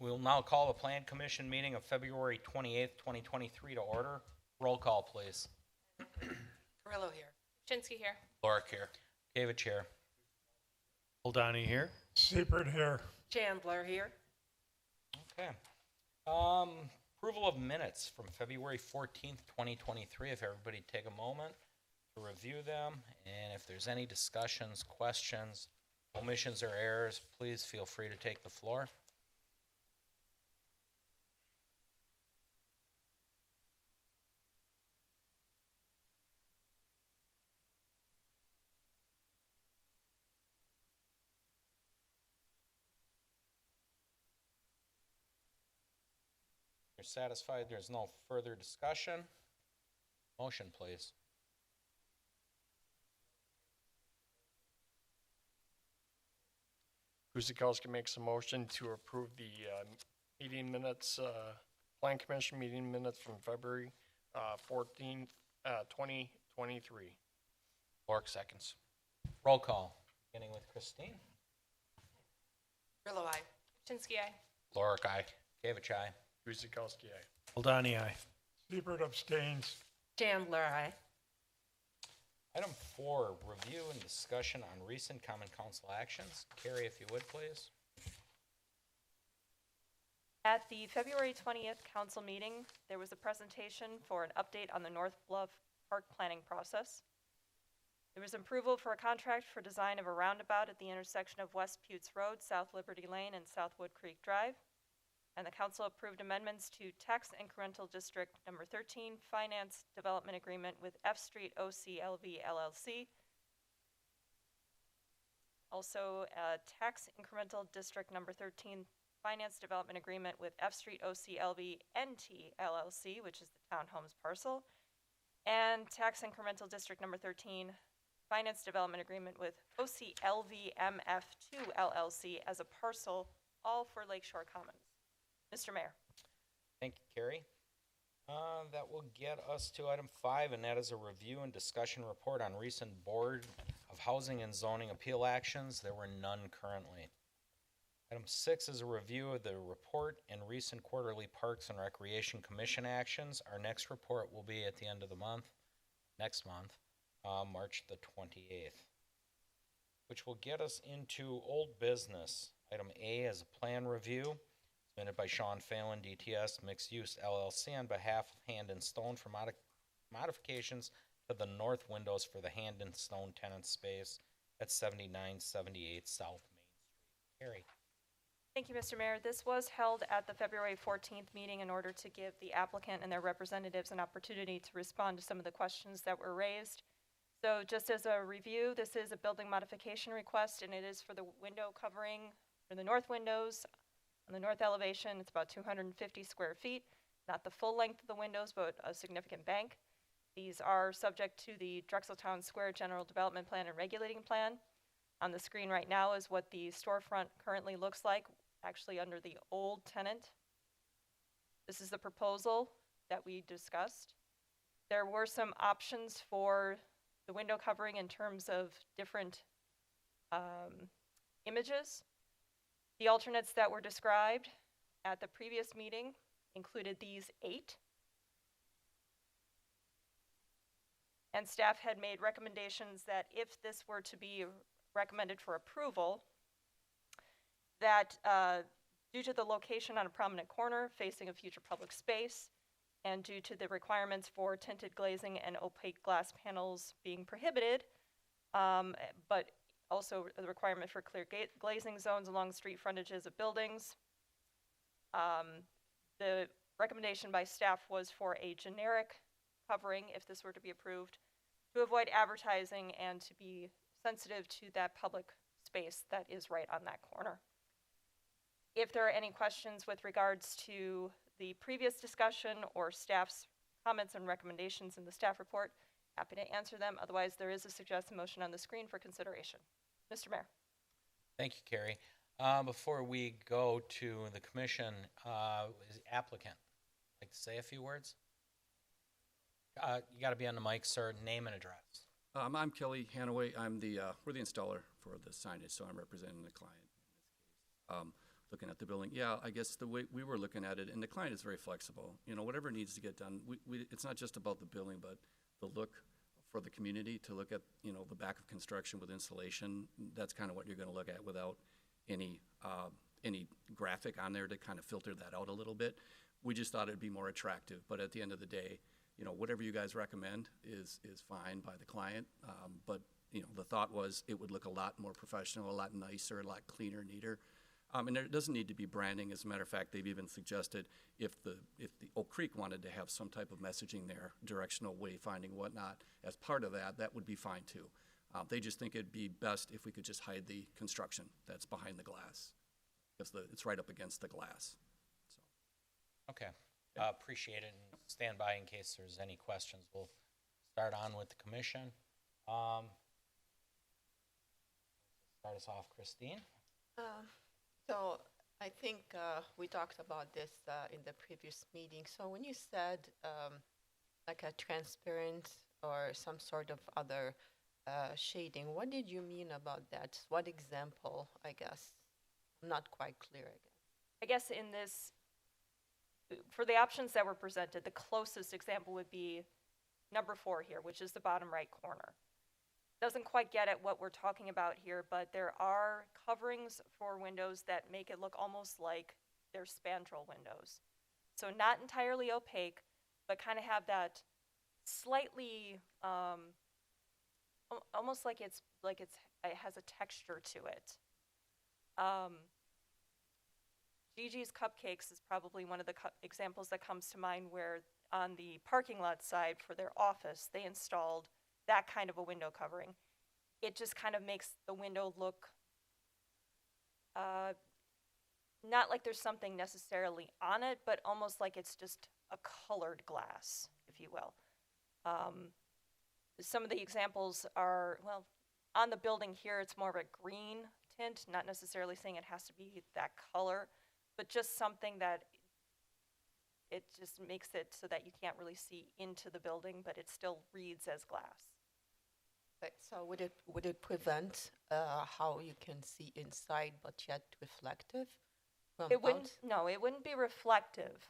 We will now call the Plan Commission meeting of February 28th, 2023 to order. Roll call, please. Carrillo here. Chinsky here. Lorick here. David here. Goldani here. Seifert here. Chandler here. Okay. Approval of minutes from February 14th, 2023. If everybody take a moment to review them, and if there's any discussions, questions, omissions, or errors, please feel free to take the floor. You're satisfied there's no further discussion? Motion, please. Guzikowski makes a motion to approve the meeting minutes, Plan Commission meeting minutes from February 14th, 2023. Lorick seconds. Roll call, beginning with Christine. Carrillo, aye. Chinsky, aye. Lorick, aye. Gavich, aye. Guzikowski, aye. Goldani, aye. Seifert abstains. Chandler, aye. Item 4, review and discussion on recent common council actions. Carrie, if you would, please. At the February 20th council meeting, there was a presentation for an update on the North Bluff Park planning process. There was approval for a contract for design of a roundabout at the intersection of West Putes Road, South Liberty Lane, and South Wood Creek Drive. And the council approved amendments to Tax Incremental District Number 13 Finance Development Agreement with F Street OCLV LLC. Also, Tax Incremental District Number 13 Finance Development Agreement with F Street OCLV NT LLC, which is the townhomes parcel. And Tax Incremental District Number 13 Finance Development Agreement with OCLV MF2 LLC as a parcel, all for Lakeshore Commons. Mr. Mayor. Thank you, Carrie. That will get us to item 5, and that is a review and discussion report on recent Board of Housing and Zoning appeal actions. There were none currently. Item 6 is a review of the report and recent quarterly Parks and Recreation Commission actions. Our next report will be at the end of the month, next month, March the 28th, which will get us into old business. Item A is a plan review. Submitted by Sean Phelan, DTS Mixed Use LLC, on behalf of Hand and Stone for modifications to the north windows for the Hand and Stone tenant space at 7978 South Main Street. Carrie. Thank you, Mr. Mayor. This was held at the February 14th meeting in order to give the applicant and their representatives an opportunity to respond to some of the questions that were raised. So just as a review, this is a building modification request, and it is for the window covering for the north windows. On the north elevation, it's about 250 square feet, not the full length of the windows, but a significant bank. These are subject to the Drexeltown Square General Development Plan and Regulating Plan. On the screen right now is what the storefront currently looks like, actually under the old tenant. This is the proposal that we discussed. There were some options for the window covering in terms of different images. The alternates that were described at the previous meeting included these 8. And staff had made recommendations that if this were to be recommended for approval, that due to the location on a prominent corner facing a future public space, and due to the requirements for tinted glazing and opaque glass panels being prohibited, but also the requirement for clear glazing zones along street frontages of buildings. The recommendation by staff was for a generic covering, if this were to be approved, to avoid advertising and to be sensitive to that public space that is right on that corner. If there are any questions with regards to the previous discussion or staff's comments and recommendations in the staff report, happy to answer them. Otherwise, there is a suggested motion on the screen for consideration. Mr. Mayor. Thank you, Carrie. Before we go to the commission, is the applicant like to say a few words? You got to be on the mic, sir. Name and address. I'm Kelly Hanaway. We're the installer for the signage, so I'm representing the client in this case. looking at the building. Yeah, I guess the way we were looking at it, and the client is very flexible, you know, whatever needs to get done. It's not just about the building, but the look for the community, to look at, you know, the back of construction with insulation. That's kind of what you're gonna look at without any graphic on there to kind of filter that out a little bit. We just thought it'd be more attractive, but at the end of the day, you know, whatever you guys recommend is fine by the client. But, you know, the thought was it would look a lot more professional, a lot nicer, a lot cleaner, neater. And there doesn't need to be branding. As a matter of fact, they've even suggested if the Oak Creek wanted to have some type of messaging there, directional wayfinding, whatnot, as part of that, that would be fine too. They just think it'd be best if we could just hide the construction that's behind the glass, because it's right up against the glass. Okay, appreciate it, and stand by in case there's any questions. We'll start on with the commission. Start us off, Christine. So I think we talked about this in the previous meeting. So when you said like a transparent or some sort of other shading, what did you mean about that? What example, I guess? I'm not quite clear again. I guess in this, for the options that were presented, the closest example would be number 4 here, which is the bottom right corner. Doesn't quite get at what we're talking about here, but there are coverings for windows that make it look almost like they're spandrel windows. So not entirely opaque, but kind of have that slightly, almost like it has a texture to it. Gigi's Cupcakes is probably one of the examples that comes to mind, where on the parking lot side for their office, they installed that kind of a window covering. It just kind of makes the window look not like there's something necessarily on it, but almost like it's just a colored glass, if you will. Some of the examples are, well, on the building here, it's more of a green tint, not necessarily saying it has to be that color, but just something that it just makes it so that you can't really see into the building, but it still reads as glass. Right, so would it prevent how you can see inside but yet reflective from It wouldn't, out? no, it wouldn't be reflective.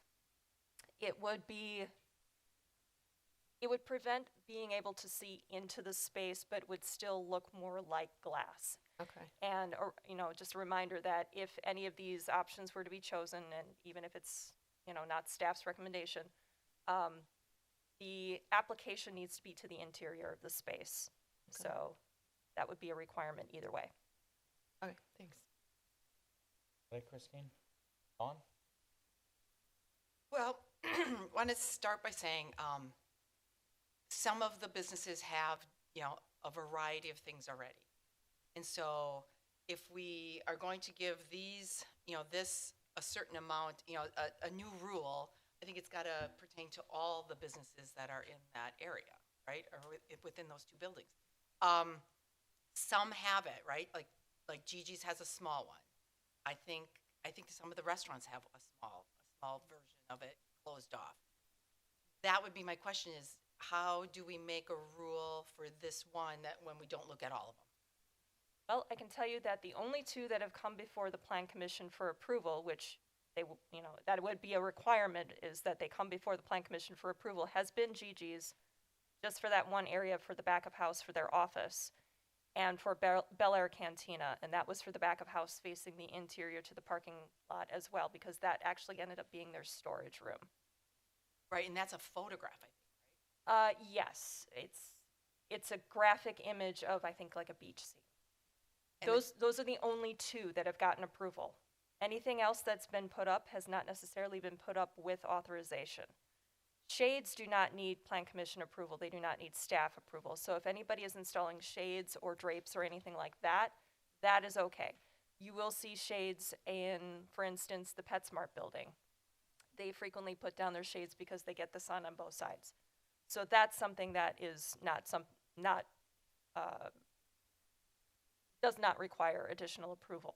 It would prevent being able to see into the space, but would still look more like glass. Okay. And, you know, just a reminder that if any of these options were to be chosen, and even if it's, you know, not staff's recommendation, the application needs to be to the interior of the space. Okay. So that would be a requirement either way. Okay, thanks. Hey, Christine? Dawn? Well, want to start by saying some of the businesses have, you know, a variety of things already. And so if we are going to give these, you know, this a certain amount, you know, a new rule, I think it's got to pertain to all the businesses that are in that area, right? Or within those 2 buildings. Some have it, right? Like Gigi's has a small one. I think some of the restaurants have a small version of it closed off. That would be my question, is how do we make a rule for this one that when we don't look at all of them? Well, I can tell you that the only 2 that have come before the Plan Commission for approval, which they, you know, that would be a requirement, is that they come before the Plan Commission for approval, has been Gigi's, just for that one area for the back of house for their office, and for Bel Air Cantina, and that was for the back of house facing the interior to the parking lot as well, because that actually ended up being their storage room. Right, and that's a photograph, I think. Yes, it's a graphic image of, I think, like a beach scene. And Those are the only 2 that have gotten approval. Anything else that's been put up has not necessarily been put up with authorization. Shades do not need Plan Commission approval. They do not need staff approval. So if anybody is installing shades or drapes or anything like that, that is okay. You will see shades in, for instance, the PetSmart building. They frequently put down their shades because they get the sun on both sides. So that's something that is does not require additional approval.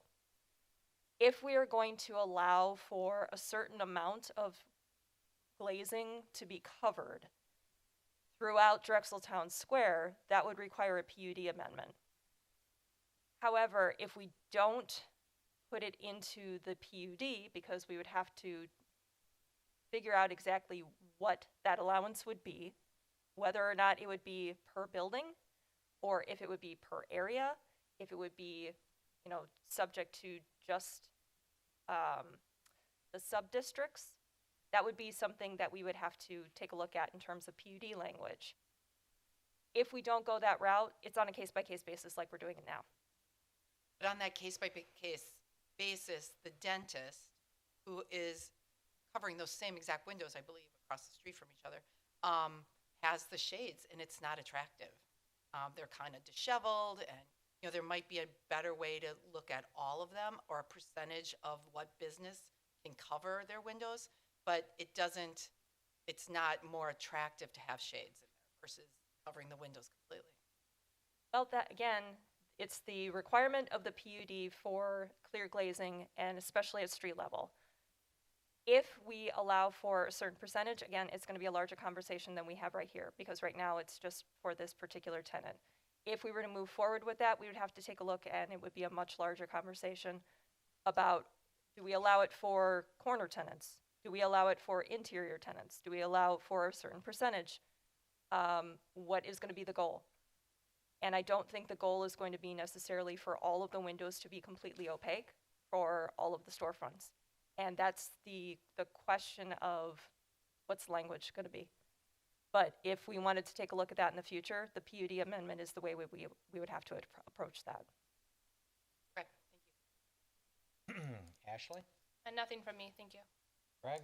If we are going to allow for a certain amount of glazing to be covered throughout Drexel Town Square, that would require a PUD amendment. However, if we don't put it into the PUD because we would have to figure out exactly what that allowance would be, whether or not it would be per building, or if it would be per area, if it would be, subject to just the sub-districts. That would be something that we would have to take a look at in terms of PUD language. If we don't go that route, it's on a case-by-case basis like we're doing it now. But on that case-by-case basis, the dentist, who is covering those same exact windows, I believe, across the street from each other, has the shades, and it's not attractive. They're kind of disheveled, and there might be a better way to look at all of them, or a percentage of what business can cover their windows, but it's not more attractive to have shades in there versus covering the windows completely. Well, that, again, it's the requirement of the PUD for clear glazing, and especially at street level. If we allow for a certain percentage, again, it's going to be a larger conversation than we have right here, because right now it's just for this particular tenant. If we were to move forward with that, we would have to take a look, and it would be a much larger conversation about, do we allow it for corner tenants? Do we allow it for interior tenants? Do we allow it for a certain percentage? What is going to be the goal? And I don't think the goal is going to be necessarily for all of the windows to be completely opaque for all of the storefronts. And that's the question of what's the language going to be. But if we wanted to take a look at that in the future, the PUD amendment is the way we would have to approach that. Okay, thank you. Ashley? And nothing from me, thank you. Greg?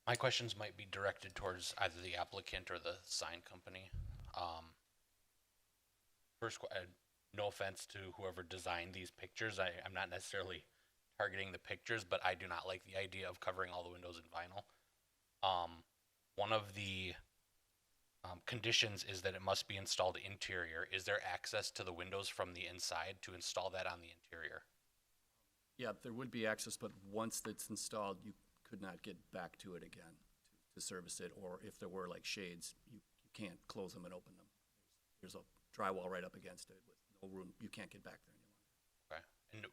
My questions might be directed towards either the applicant or the sign company. No offense to whoever designed these pictures. I'm not necessarily targeting the pictures, but I do not like the idea of covering all the windows in vinyl. One of the conditions is that it must be installed interior. Is there access to the windows from the inside to install that on the interior? Yeah, there would be access, but once it's installed, you could not get back to it again to service it, or if there were like shades, you can't close them and open them. There's a drywall right up against it with no room. You can't get back there any longer. Okay. And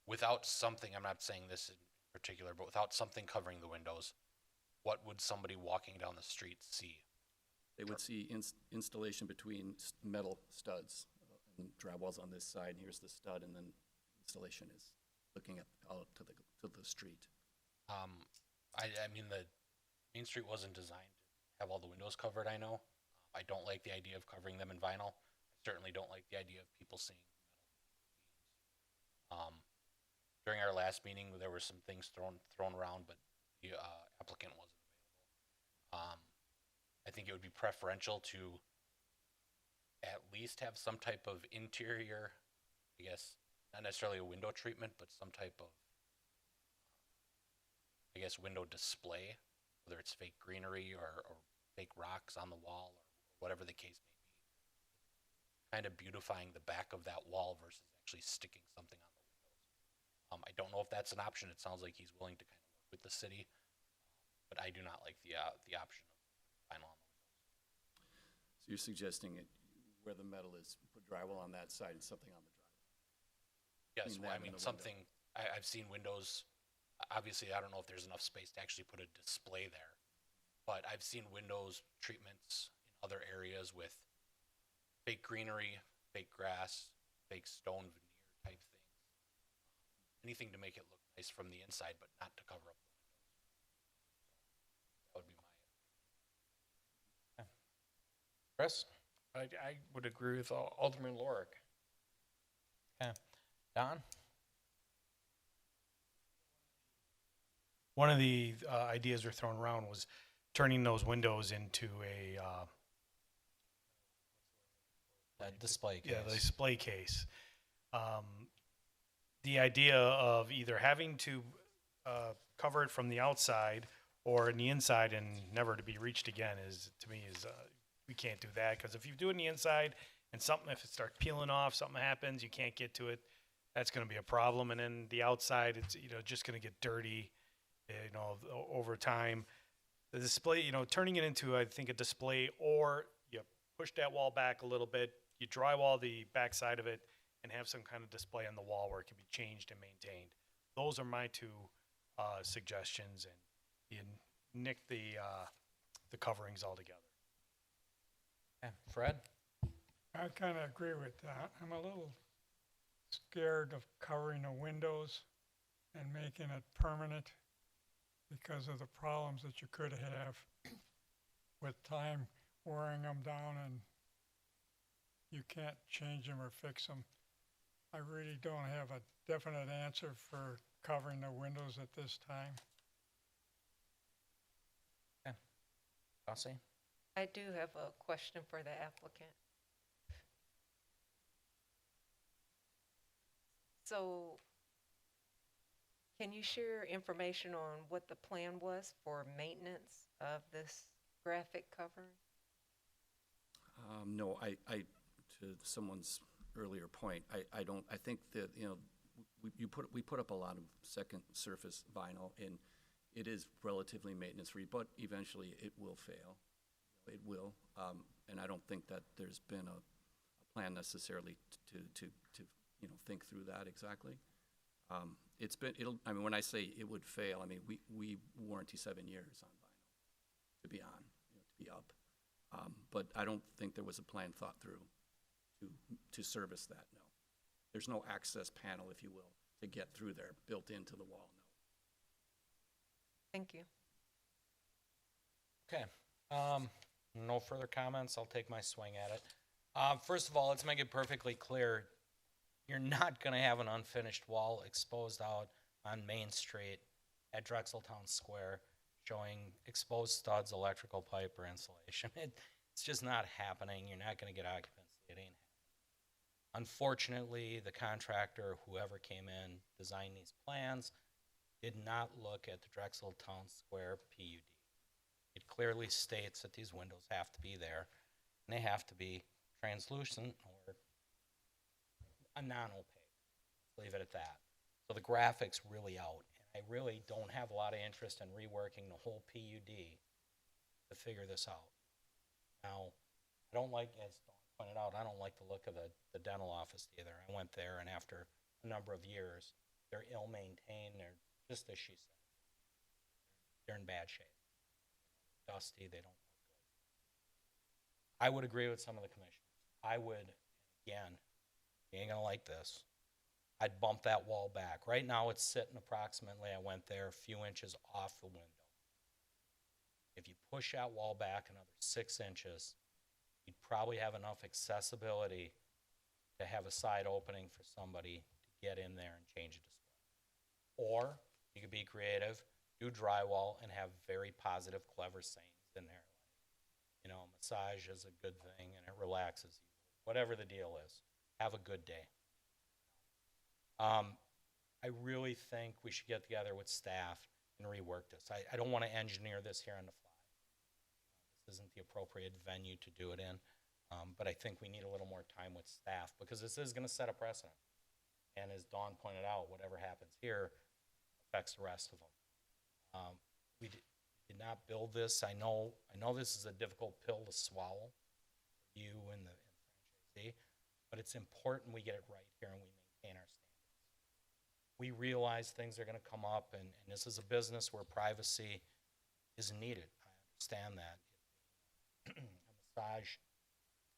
without something, I'm not saying this in particular, but without something covering the windows, what would somebody walking down the street see? They would see installation between metal studs, and drywall's on this side, and here's the stud, and then installation is looking out to the street. I mean, the Main Street wasn't designed to have all the windows covered, I know. I don't like the idea of covering them in vinyl. I certainly don't like the idea of people seeing metal beams. During our last meeting, there were some things thrown around, but the applicant wasn't available. I think it would be preferential to at least have some type of interior, I guess, not necessarily a window treatment, but some type of, I guess, window display, whether it's fake greenery or fake rocks on the wall or whatever the case may be. Kind of beautifying the back of that wall versus actually sticking something on the windows. I don't know if that's an option. It sounds like he's willing to kind of work with the city, but I do not like the option of vinyl on the windows. So you're suggesting it where the metal is, put drywall on that side and something on the drywall? Yes, Between well, that I and mean, the something, I've seen windows, obviously, I don't know if there's enough space to actually put a display there, but I've seen windows treatments in other areas with fake greenery, fake grass, fake stone veneer type things. Anything to make it look nice from the inside, but not to cover up the windows. That would be my opinion. Chris? I would agree with Alderman Lorik. Okay. Don? One of the ideas were thrown around was turning those windows into a Display case. the display case. The idea of either having to cover it from the outside or in the inside and never to be reached again is, to me, we can't do that, because if you do it in the inside and if it starts peeling off, something happens, you can't get to it, that's going to be a problem. And then the outside, it's just going to get dirty, over time. The display, turning it into, I think, a display, or you push that wall back a little bit, you drywall the back side of it, and have some kind of display on the wall where it can be changed and maintained. Those are my two suggestions, and you nick the coverings altogether. Okay, Fred? I kind of agree with that. I'm a little scared of covering the windows and making it permanent because of the problems that you could have with time wearing them down and you can't change them or fix them. I really don't have a definite answer for covering the windows at this time. Dossie? I do have a question for the applicant. So, can you share information on what the plan was for maintenance of this graphic cover? No, to someone's earlier point, I don't, I think that, you know, we put up a lot of second surface vinyl, and it is relatively maintenance-free, but eventually it will fail. It will, and I don't think that there's been a plan necessarily to you know, think through that exactly. I mean, when I say it would fail, I mean, we warranty 7 years on vinyl to be on, you know, to be up. But I don't think there was a plan thought through to service that, no. There's no access panel, if you will, to get through there, built into the wall, no. Thank you. Okay, no further comments, I'll take my swing at it. First of all, let's make it perfectly clear, you're not gonna have an unfinished wall exposed out on Main Street at Drexeltown Square showing exposed studs, electrical pipe, or insulation. It's just not happening, you're not gonna get occupancy, it ain't happening. Unfortunately, the contractor, whoever came in, designed these plans, did not look at the Drexeltown Square PUD. It clearly states that these windows have to be there, and they have to be translucent or a non-opaque. Let's leave it at that. So the graphic's really out, and I really don't have a lot of interest in reworking the whole PUD to figure this out. Now, I don't like, as Dawn pointed out, I don't like the look of the dental office either. I went there, and after a number of years, they're ill-maintained, they're just as she said. They're in bad shape. Dusty, they don't look good. I would agree with some of the commissioners. I would, again, you ain't gonna like this, I'd bump that wall back. Right now, it's sitting approximately, I went there, a few inches off the window. If you push that wall back another 6 inches, you'd probably have enough accessibility to have a side opening for somebody to get in there and change a display. Or you could be creative, do drywall, and have very positive, clever sayings in there. Like, you know, massage is a good thing and it relaxes you. Whatever the deal is, have a good day. I really think we should get together with staff and rework this. I don't want to engineer this here on the fly. This isn't the appropriate venue to do it in, but I think we need a little more time with staff because this is going to set a precedent. And as Dawn pointed out, whatever happens here affects the rest of them. We did not build this. I know this is a difficult pill to swallow for you and the franchisee, but it's important we get it right here and we maintain our standards. We realize things are going to come up, and this is a business where privacy is needed. I understand that. A massage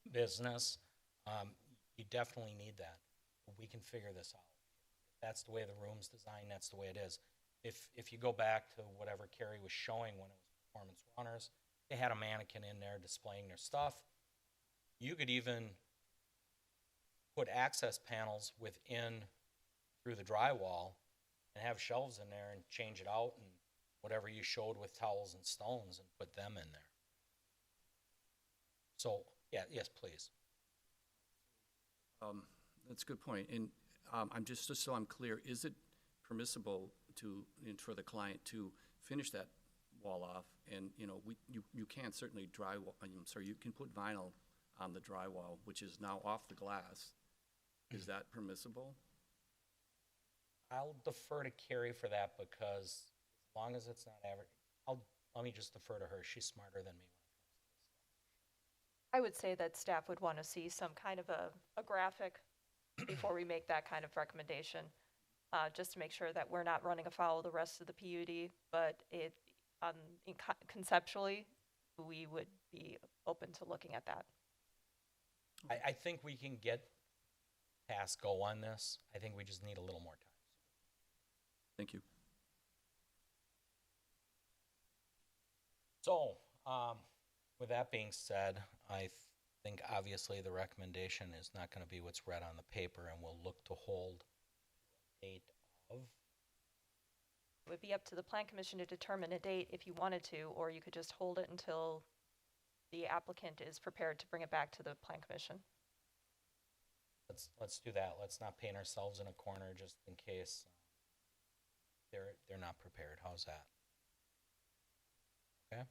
business, you definitely need that. But we can figure this out. If that's the way the room's designed, that's the way it is. If you go back to whatever Carrie was showing when it was Performance Runners, they had a mannequin in there displaying their stuff. You could even put access panels within through the drywall and have shelves in there and change it out and whatever you showed with towels and stones and put them in there. So, yeah, yes, please. That's a good point. And I'm just so I'm clear, is it permissible for the client to finish that wall off? And, you know, you can certainly you can put vinyl on the drywall, which is now off the glass. Is that permissible? I'll defer to Carrie for that because as long as it's not let me just defer to her. She's smarter than me when it comes to this stuff. I would say that staff would want to see some kind of a graphic before we make that kind of recommendation, just to make sure that we're not running afoul of the rest of the PUD, but conceptually, we would be open to looking at that. I think we can get past go on this. I think we just need a little more time. Thank you. So, with that being said, I think obviously the recommendation is not going to be what's read on the paper, and we'll look to hold date of. It would be up to the Plan Commission to determine a date if you wanted to, or you could just hold it until the applicant is prepared to bring it back to the Plan Commission. Let's do that. Let's not paint ourselves in a corner just in case they're not prepared. How's that? Okay.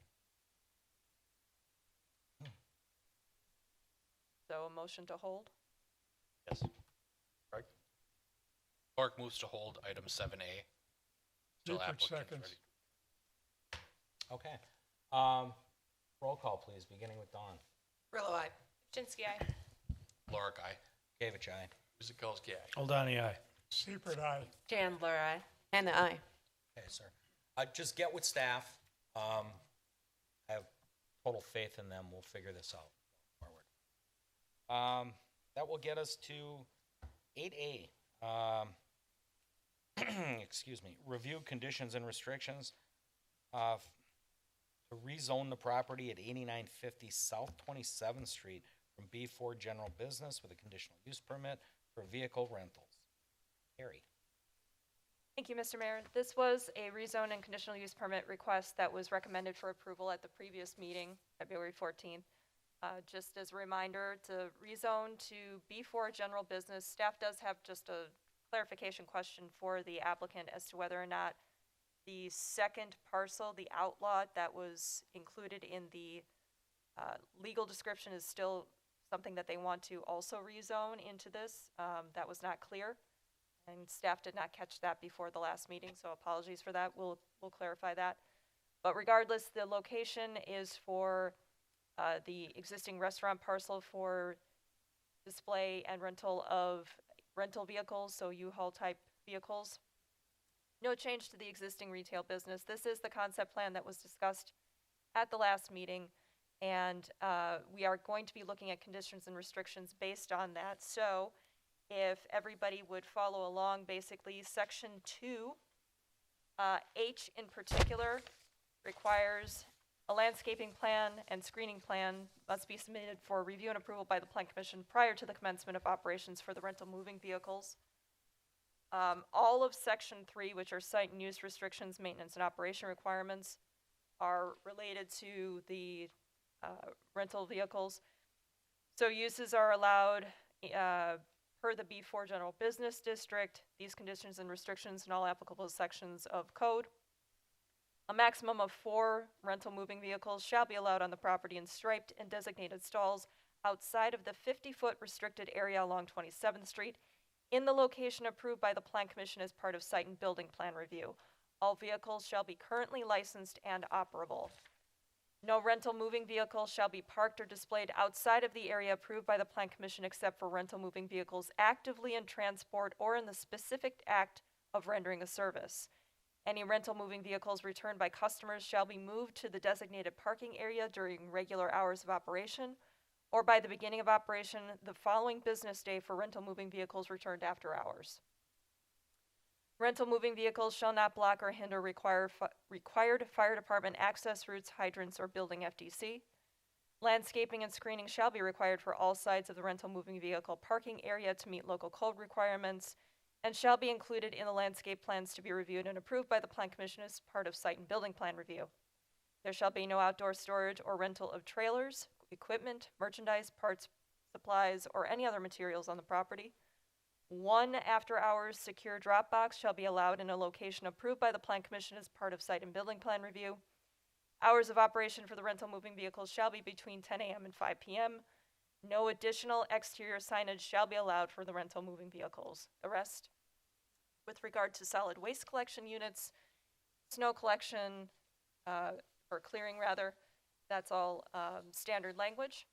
So a motion to hold? Yes. Correct? Clark moves to hold item 7A. Till Seifert applicant's seconds. ready. Okay. Roll call, please, beginning with Dawn. Grillo, aye. Jinsky, aye. Lorick, aye. Gavich, aye. Guzekowski, aye. Oldani, aye. Seifert, aye. Chandler, aye. And I. Okay, sir. Just get with staff. I have total faith in them. We'll figure this out forward. That will get us to 8A. Excuse me. Review conditions and restrictions to rezone the property at 8950 South 27th Street from B4 General Business with a conditional use permit for vehicle rentals. Harry. Thank you, Mr. Mayor. This was a rezone and conditional use permit request that was recommended for approval at the previous meeting, February 14th. Just as a reminder, to rezone to B4 General Business, staff does have just a clarification question for the applicant as to whether or not the second parcel, the outlot that was included in the legal description, is still something that they want to also rezone into this. That was not clear, and staff did not catch that before the last meeting, so apologies for that. We'll clarify that. But regardless, the location is for the existing restaurant parcel for display and rental of rental vehicles, so U-Haul type vehicles. No change to the existing retail business. This is the concept plan that was discussed at the last meeting, and we are going to be looking at conditions and restrictions based on that. So if everybody would follow along, basically section 2, H in particular, requires a landscaping plan and screening plan must be submitted for review and approval by the Plan Commission prior to the commencement of operations for the rental moving vehicles. All of section 3, which are site and use restrictions, maintenance and operation requirements, are related to the rental vehicles. So uses are allowed per the B4 General Business District, these conditions and restrictions in all applicable sections of code. A maximum of 4 rental moving vehicles shall be allowed on the property in striped and designated stalls outside of the 50-foot restricted area along 27th Street in the location approved by the Plan Commission as part of site and building plan review. All vehicles shall be currently licensed and operable. No rental moving vehicles shall be parked or displayed outside of the area approved by the Plan Commission except for rental moving vehicles actively in transport or in the specific act of rendering a service. Any rental moving vehicles returned by customers shall be moved to the designated parking area during regular hours of operation or by the beginning of operation the following business day for rental moving vehicles returned after hours. Rental moving vehicles shall not block or hinder required fire department access routes, hydrants, or building FDC. Landscaping and screening shall be required for all sides of the rental moving vehicle parking area to meet local code requirements and shall be included in the landscape plans to be reviewed and approved by the Plan Commission as part of site and building plan review. There shall be no outdoor storage or rental of trailers, equipment, merchandise, parts, supplies, or any other materials on the property. 1 after-hours secure drop box shall be allowed in a location approved by the Plan Commission as part of site and building plan review. Hours of operation for the rental moving vehicles shall be between 10 a.m. and 5 p.m. No additional exterior signage shall be allowed for the rental moving vehicles. The rest, with regard to solid waste collection units, snow collection, or clearing rather, that's all standard language.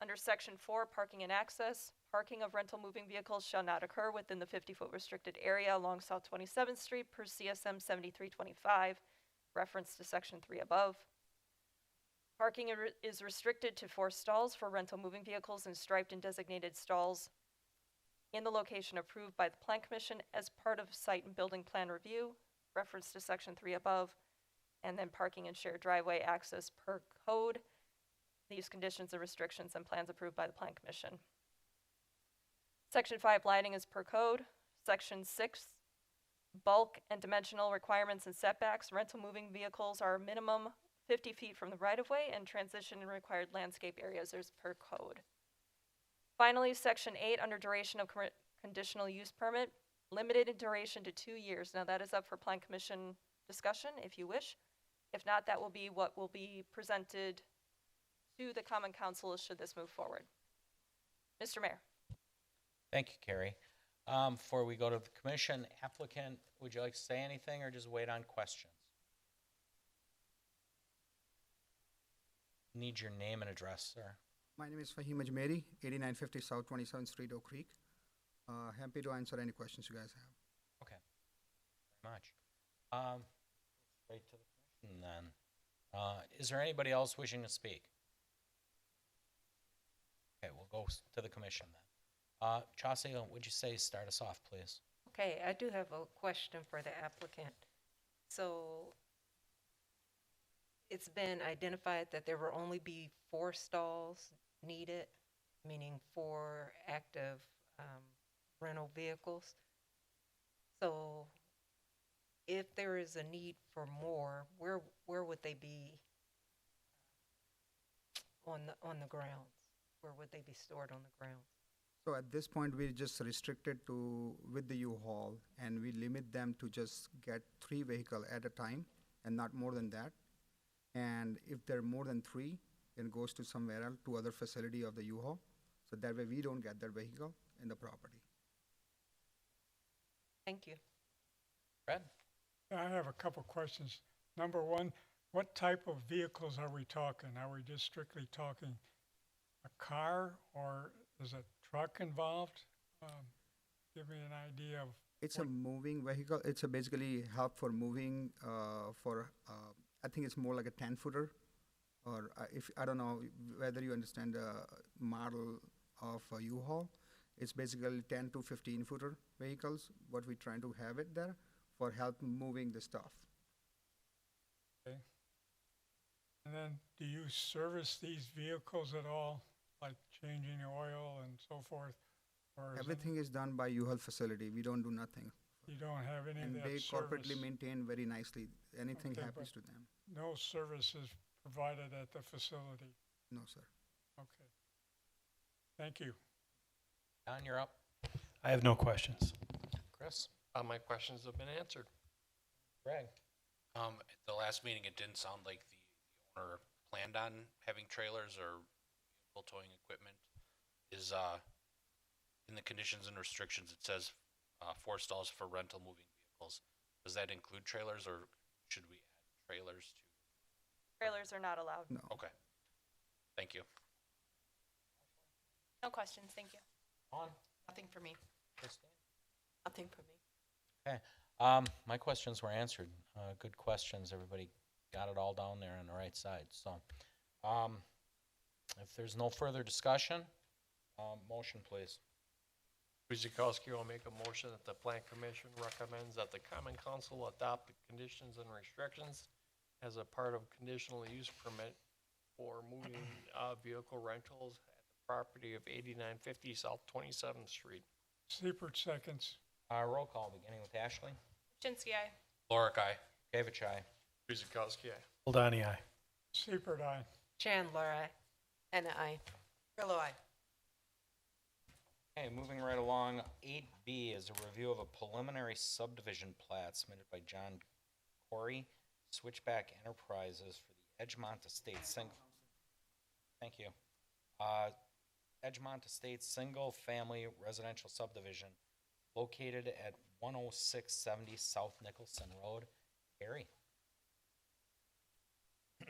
Under section 4, parking and access, parking of rental moving vehicles shall not occur within the 50-foot restricted area along South 27th Street per CSM 7325, reference to section 3 above. Parking is restricted to 4 stalls for rental moving vehicles and striped and designated stalls in the location approved by the Plan Commission as part of site and building plan review, reference to section 3 above, and then parking and shared driveway access per code. These conditions and restrictions and plans approved by the Plan Commission. Section 5, lighting is per code. Section 6, bulk and dimensional requirements and setbacks. Rental moving vehicles are minimum 50 feet from the right-of-way, and transition and required landscape areas is per code. Finally, Section 8, under duration of conditional use permit, limited in duration to 2 years. Now, that is up for Plan Commission discussion, if you wish. If not, that will be what will be presented to the Common Council should this move forward. Mr. Mayor. Thank you, Carrie. Before we go to the commission, applicant, would you like to say anything or just wait on questions? Need your name and address, sir. My name is Fahim Ajmeri, 8950 South 27th Street, Oak Creek. Happy to answer any questions you guys have. Okay, very much. Straight to the commission then. Is there anybody else wishing to speak? Okay, we'll go to the commission then. Chauncey, would you say start us off, please? Okay, I do have a question for the applicant. So it's been identified that there will only be 4 stalls needed, meaning 4 active rental vehicles. So if there is a need for more, where would they be on the grounds? Where would they be stored on the grounds? So at this point, we're just restricted to with the U-Haul, and we limit them to just get 3 vehicles at a time and not more than that. And if there are more than 3, then it goes to somewhere else, to other facility of the U-Haul. So that way we don't get that vehicle in the property. Thank you. Fred? I have a couple questions. Number one, what type of vehicles are we talking? Are we just strictly talking a car, or is a truck involved? Give me an idea of. It's a moving vehicle. It's a basically help for moving I think it's more like a 10-footer, or if I don't know whether you understand the model of a U-Haul. It's basically 10 to 15-footer vehicles, what we're trying to have it there for help moving the stuff. Okay. And then do you service these vehicles at all, like changing oil and so forth? Or is Everything is done by U-Haul facility. We don't do nothing. You don't have any And of that they service? corporately maintain very nicely. Anything Okay, happens but- to them. No services provided at the facility? No, sir. Okay. Thank you. Don, you're up. I have no questions. Chris? My questions have been answered. Greg? At the last meeting, it didn't sound like the owner planned on having trailers or vehicle towing equipment. Is, in the conditions and restrictions, it says 4 stalls for rental moving vehicles. Does that include trailers, or should we add trailers to? Trailers are not allowed. No. Okay. Thank you. No questions, thank you. On. Nothing for me. Christine? Nothing for me. Okay. My questions were answered. Good questions. Everybody got it all down there on the right side. So, if there's no further discussion, motion, please. Guzekowski will make a motion that the Plan Commission recommends that the Common Council adopt the conditions and restrictions as a part of conditional use permit for moving vehicle rentals at the property of 8950 South 27th Street. Seipert seconds. Roll call, beginning with Ashley. Chinsky, aye. Lorick, aye. Gavich, aye. Guzekowski, aye. Goldani, aye. Seipert, aye. Chandler, aye. And I. Grillo, aye. Okay, moving right along, 8B is a review of a preliminary subdivision plat submitted by John Corey, Switchback Enterprises for the Edgemont Estates Thank you. Edgemont Estates single-family residential subdivision located at 10670 South Nicholson Road. Carrie?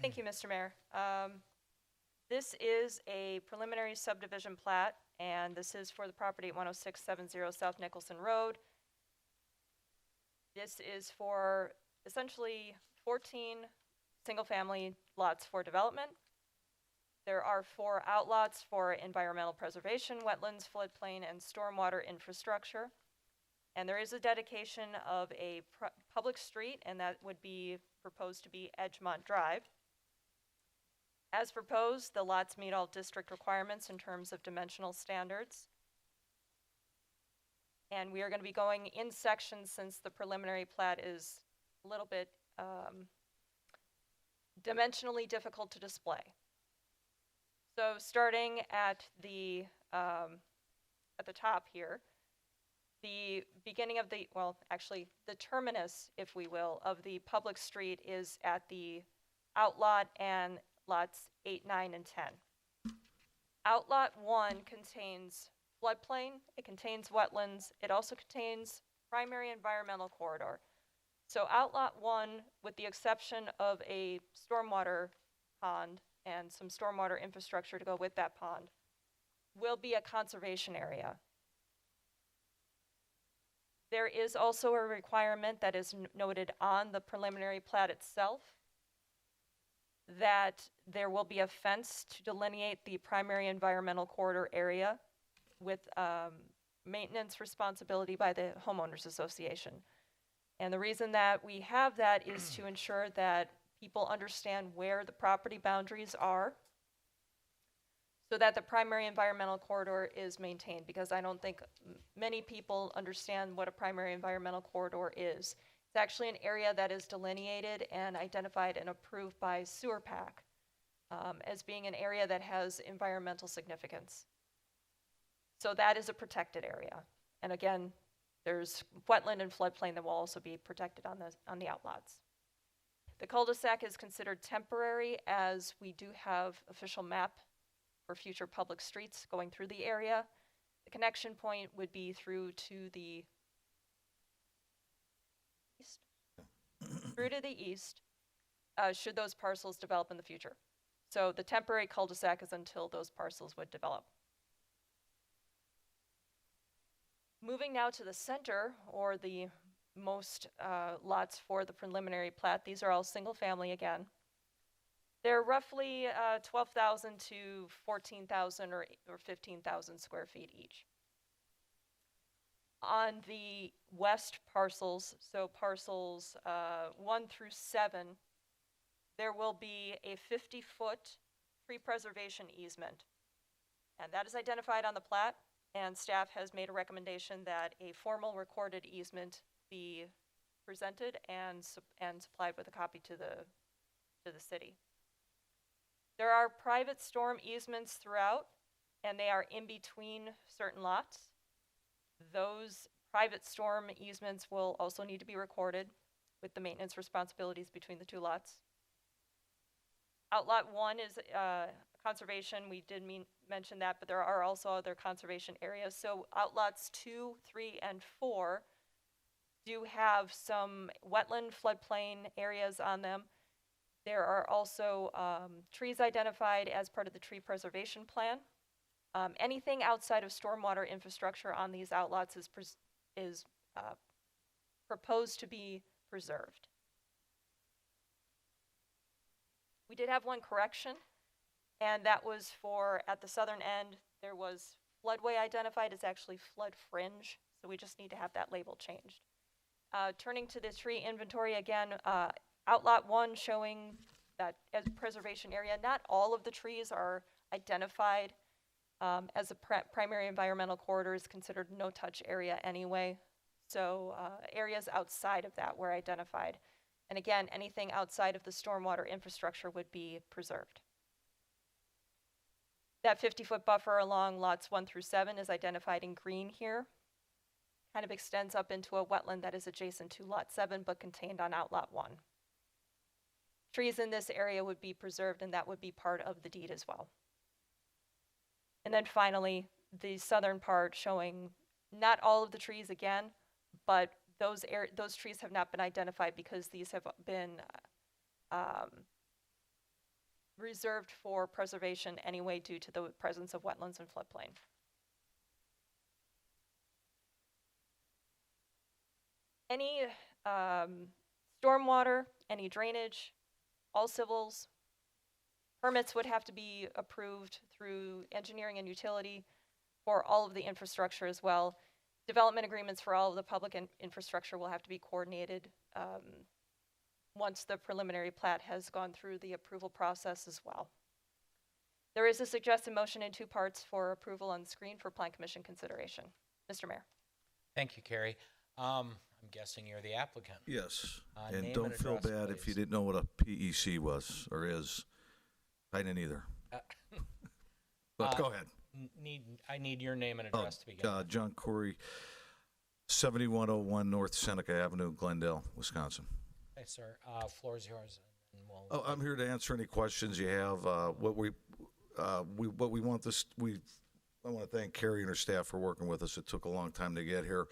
Thank you, Mr. Mayor. This is a preliminary subdivision plat, and this is for the property at 10670 South Nicholson Road. This is for essentially 14 single-family lots for development. There are 4 outlots for environmental preservation, wetlands, floodplain, and stormwater infrastructure. And there is a dedication of a public street, and that would be proposed to be Edgemont Drive. As proposed, the lots meet all district requirements in terms of dimensional standards. And we are going to be going in sections since the preliminary plat is a little bit dimensionally difficult to display. So starting at the top here, the beginning of the, well, actually the terminus, if we will, of the public street is at the outlot and lots 8, 9, and 10. Outlot 1 contains floodplain, it contains wetlands, it also contains primary environmental corridor. So outlot 1, with the exception of a stormwater pond and some stormwater infrastructure to go with that pond, will be a conservation area. There is also a requirement that is noted on the preliminary plat itself that there will be a fence to delineate the primary environmental corridor area with maintenance responsibility by the homeowners association. And the reason that we have that is to ensure that people understand where the property boundaries are so that the primary environmental corridor is maintained, because I don't think many people understand what a primary environmental corridor is. It's actually an area that is delineated and identified and approved by Sewer PAC as being an area that has environmental significance. So that is a protected area. And again, there's wetland and floodplain that will also be protected on the outlots. The cul-de-sac is considered temporary as we do have official map for future public streets going through the area. The connection point would be through to the east, should those parcels develop in the future. So the temporary cul-de-sac is until those parcels would develop. Moving now to the center, or the most lots for the preliminary plat, these are all single family again. They're roughly 12,000 to 14,000 or 15,000 square feet each. On the west parcels, so parcels 1 through 7, there will be a 50-foot tree preservation easement. And that is identified on the plat, and staff has made a recommendation that a formal recorded easement be presented and supplied with a copy to the city. There are private storm easements throughout, and they are in between certain lots. Those private storm easements will also need to be recorded with the maintenance responsibilities between the 2 lots. Outlot 1 is conservation. We did mention that, but there are also other conservation areas. So outlots 2, 3, and 4 do have some wetland floodplain areas on them. There are also trees identified as part of the tree preservation plan. Anything outside of stormwater infrastructure on these outlots is proposed to be preserved. We did have one correction, and that was for, at the southern end, there was floodway identified. It's actually flood fringe, so we just need to have that label changed. Turning to the tree inventory again, Outlot 1 showing that as a preservation area. Not all of the trees are identified as a primary environmental corridor is considered no-touch area anyway. So areas outside of that were identified. And again, anything outside of the stormwater infrastructure would be preserved. That 50-foot buffer along lots 1 through 7 is identified in green here. Kind of extends up into a wetland that is adjacent to lot 7 but contained on outlot 1. Trees in this area would be preserved, and that would be part of the deed as well. And then finally, the southern part showing not all of the trees again, but those trees have not been identified because these have been reserved for preservation anyway due to the presence of wetlands and floodplain. Any stormwater, any drainage, all civils, permits would have to be approved through engineering and utility for all of the infrastructure as well. Development agreements for all of the public infrastructure will have to be coordinated once the preliminary plat has gone through the approval process as well. There is a suggested motion in 2 parts for approval on the screen for Plan Commission consideration. Mr. Mayor. Thank you, Carrie. I'm guessing you're the applicant. Yes, Name and and don't feel address, bad if you please. didn't know what a PEC was or is. I didn't either. But go ahead. I need your name and Oh, address to begin with. John Corey, 7101 North Seneca Avenue, Glendale, Wisconsin. Hey, sir, floor is yours. And we'll, Oh, I'm here to answer any questions you have. What we want this, I want to thank Carrie and her staff for working with us. It took a long time to get here.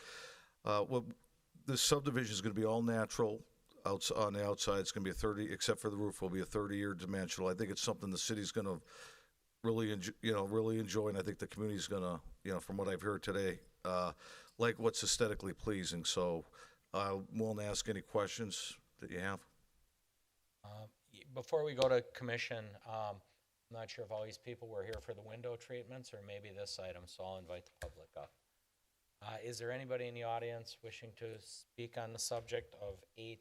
This subdivision is going to be all natural. On the outside, it's going to be a 30, except for the roof, will be a 30-year dimensional. I think it's something the city's going to really enjoy, and I think the community's going to, from what I've heard today, like what's aesthetically pleasing. So I'm willing to ask any questions that you have. Before we go to commission, I'm not sure if all these people were here for the window treatments or maybe this item, so I'll invite the public up. Is there anybody in the audience wishing to speak on the subject of 8B?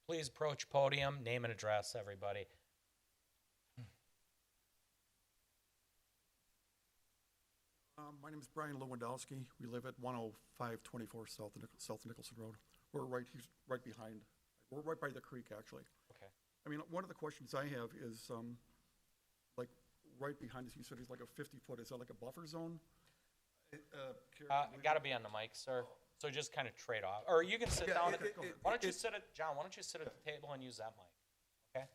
Please approach podium, name and address, everybody. My name is Brian Lewandowski. We live at 10524 South Nicholson Road. He's right behind. We're right by the creek, actually. Okay. I mean, one of the questions I have is, like, right behind us, you said it's like a 50-foot, is that like a buffer zone? Got to be on the mic, sir. So just kind of trade off, or you can sit down. Why don't you sit at John? Why don't you sit at the table and use that mic? Okay.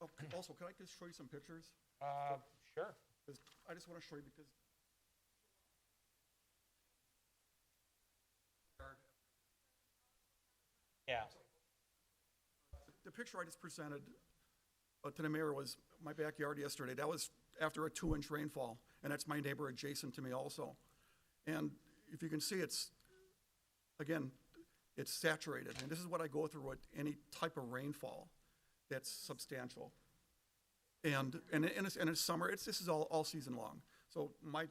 Okay. Also, can I just show you some pictures? Sure. 'Cause I just want to show you because. Yeah. The picture I just presented to the mayor was my backyard yesterday. That was after a 2-inch rainfall, and that's my neighbor adjacent to me also. And if you can see, it's saturated. And this is what I go through with any type of rainfall that's substantial. And it's summer. This is all season long. So I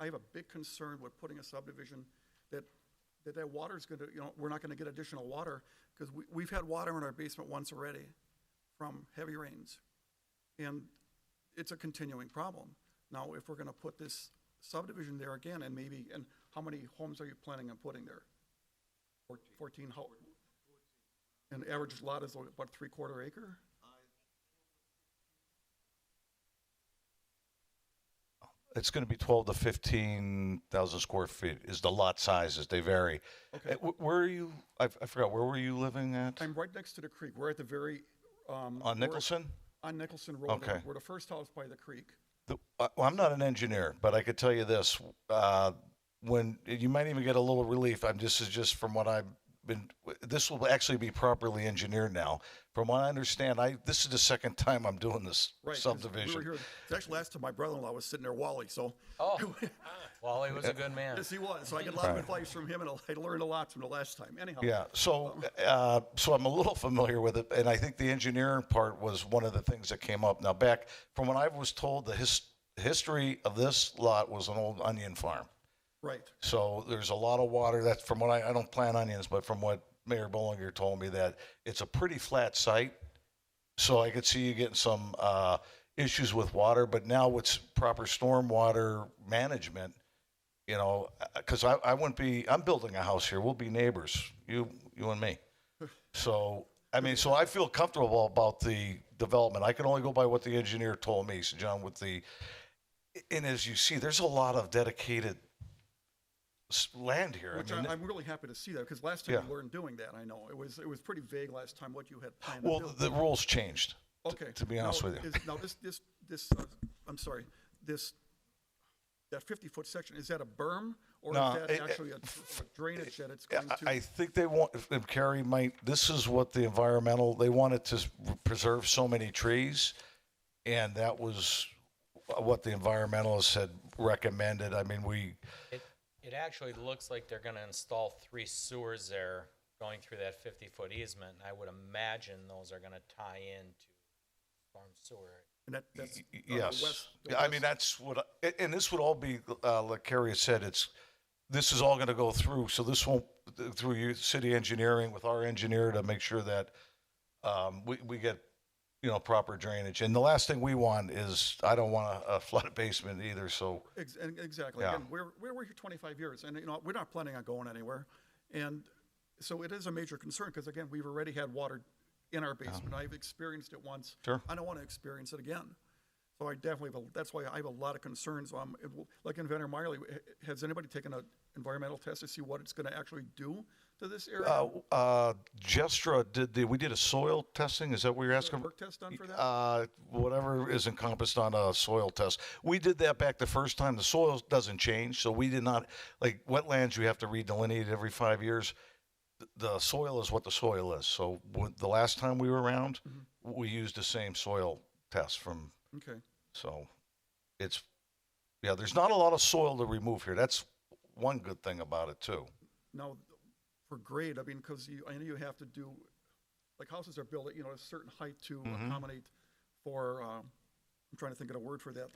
have a big concern with putting a subdivision that water's going to, we're not going to get additional water because we've had water in our basement once already from heavy rains. And it's a continuing problem. Now, if we're going to put this subdivision there again, and how many homes are you planning on putting there? 14. And the average lot is about 3/4 acre? It's going to be 12 to 15,000 square feet is the lot sizes. They vary. Okay. Where are you? I forgot. Where were you living at? I'm right next to the creek. We're at the very. On Nicholson? On Nicholson Road. Okay. We're the first house by the creek. Well, I'm not an engineer, but I could tell you this: when you might even get a little relief. This is just from what I've been. This will actually be properly engineered now. From what I understand, this is the second time I'm doing this Right. 'Cause subdivision. We were here. It's actually last time my brother-in-law was sitting there, Wally. So. Oh, Wally was a good man. Yes, he was. So I got a lot of advice from him, and I learned a lot from the last time. Anyhow. Yeah, so I'm a little familiar with it, and I think the engineering part was one of the things that came up. Now, back from when I was told, the history of this lot was an old onion farm. Right. So there's a lot of water. That's from what I don't plant onions, but from what Mayor Bollinger told me, that it's a pretty flat site. So I could see you getting some issues with water, but now with proper stormwater management, because I'm building a house here. We'll be neighbors, you and me. So, so I feel comfortable about the development. I can only go by what the engineer told me. So John, and as you see, there's a lot of dedicated land here. Which I'm really happy to see that, because last time we weren't doing that. I know it was pretty vague last time what you had planned to do. Well, the rules changed. Okay. To be honest with you. Now that 50-foot section, is that a berm or No, is that actually a drainage that it's going to? I think they want, if Carrie this is what they wanted to preserve so many trees, and that was what the environmentalists had recommended. I mean, It actually looks like they're gonna install 3 sewers there going through that 50-foot easement, and I would imagine those are gonna tie into storm sewer. And that's. the yes. west- the Yeah, I mean, west- that's what, and this would all be, like Carrie has said, this is all going to go through, so this won't, through you, city engineering with our engineer to make sure that we get, proper drainage. And the last thing we want is, I don't want a flooded basement either, so, And exactly. Yeah. Again, we're here 25 years, and we're not planning on going anywhere. And so it is a major concern because again, we've already had water in our basement. I've experienced it once. Sure. I don't want to experience it again. So I definitely that's why I have a lot of concerns. Like in Vanner Miley, has anybody taken an environmental test to see what it's going to actually do to this area? Gestra we did a soil testing, is that what you're asking? Work test done for that? Whatever is encompassed on a soil test. We did that back the first time. The soil doesn't change, so we did not, like wetlands, you have to redelineate every 5 years. The soil is what the soil is. So the last time we were around, we used the same soil test from, Okay. so there's not a lot of soil to remove here. That's one good thing about it too. Now, for grade, I mean, because I know you have to do, like houses are built at, a certain height to accommodate for, I'm trying to think of a word for that.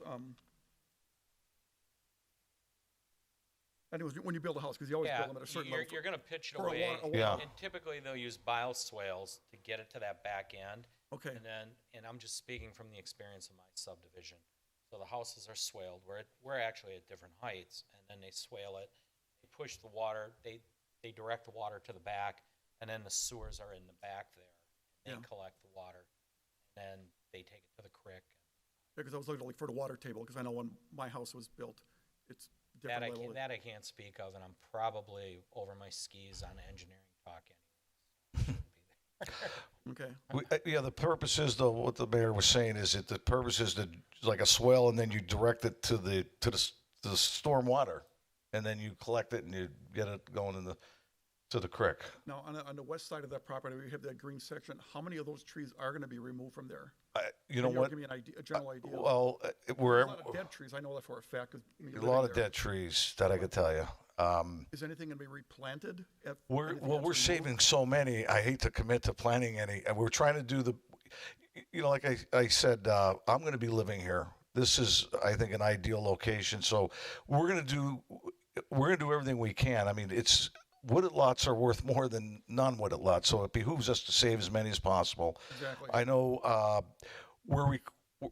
Anyways, when you build a house, because you always build them at a certain level. You're gonna pitch it for a away. wa- a Yeah. And typically they'll use bioswales to get it to that back end. Okay. And I'm just speaking from the experience of my subdivision. So the houses are swaled, we're actually at different heights, and then they swale it, they push the water, they direct the water to the back, and then the sewers are in the back there. They Yeah. collect the water, and then they take it to the creek. Because I was looking like for the water table, because I know when my house was built, it's different level. That I can't speak of, and I'm probably over my skis on engineering talk Okay. The purpose is though, what the mayor was saying is that the purpose is to, like a swell, and then you direct it to the storm water, and then you collect it and you get it going to the creek. Now, on the west side of that property, we have that green section. How many of those trees are going to be removed from there? You know Can what? Give me an idea, a general idea. Well, There's we're a lot of dead trees. I know that for a fact. 'Cause me a living lot of there. dead trees that I could tell you. Is anything going to be replanted? We're saving so many. I hate to commit to planting any, and we're trying to do like I said, I'm going to be living here. This is, I think, an ideal location. So we're going to do everything we can. I mean, wooded lots are worth more than non-wooded lots, so it behooves us to save as many as possible. Exactly. I know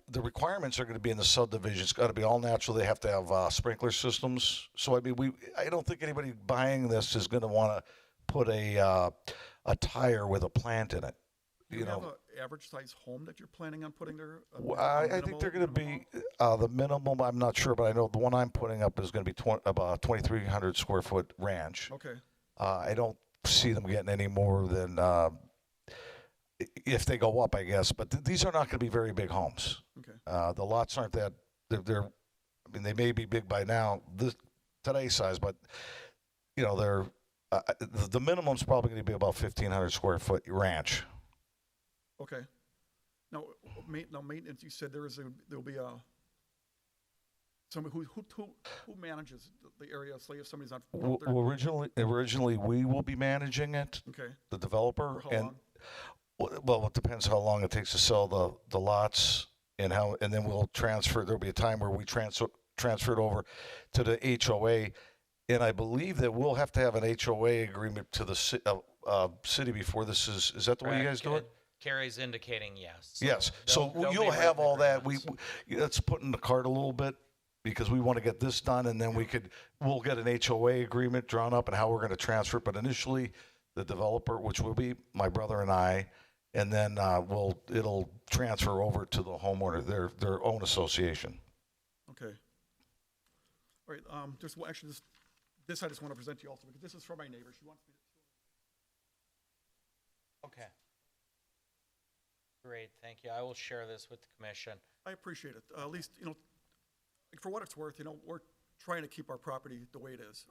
the requirements are going to be in the subdivision. It's got to be all natural. They have to have sprinkler systems. So I mean, I don't think anybody buying this is going to want to put a tire with a plant in it. Do you have an average size home that you're planning on putting there? I think they're going to be the minimum. I'm not sure, but I know the one I'm putting up is going to be about 2,300 square foot ranch. Okay. I don't see them getting any more than if they go up, I guess. But these are not going to be very big homes. Okay. The lots aren't that. They're. I mean, they may be big by now, today's size, but they're. The minimum's probably going to be about 1,500 square foot ranch. Okay. Now, maintenance. You said there'll be somebody who manages the area. Say if somebody's on. Originally, we will be managing it. Okay. The developer. For how long? Well, it depends how long it takes to sell the lots and then we'll transfer. There'll be a time where we transfer it over to the HOA, and I believe that we'll have to have an HOA agreement to the city before this is that the way you guys do it? Carrie's indicating yes. Yes. So they'll you'll be have written all that. agreements. Let's put in the cart a little bit because we want to get this done, and then we'll get an HOA agreement drawn up and how we're going to transfer it. But initially, the developer, which will be my brother and I, and then it'll transfer over to the homeowner, their own association. Okay. All right. This I just want to present to you also because this is from my neighbor. She wants me to. Okay. Great, thank you. I will share this with the commission. I appreciate it. At least, for what it's worth, we're trying to keep our property the way it is.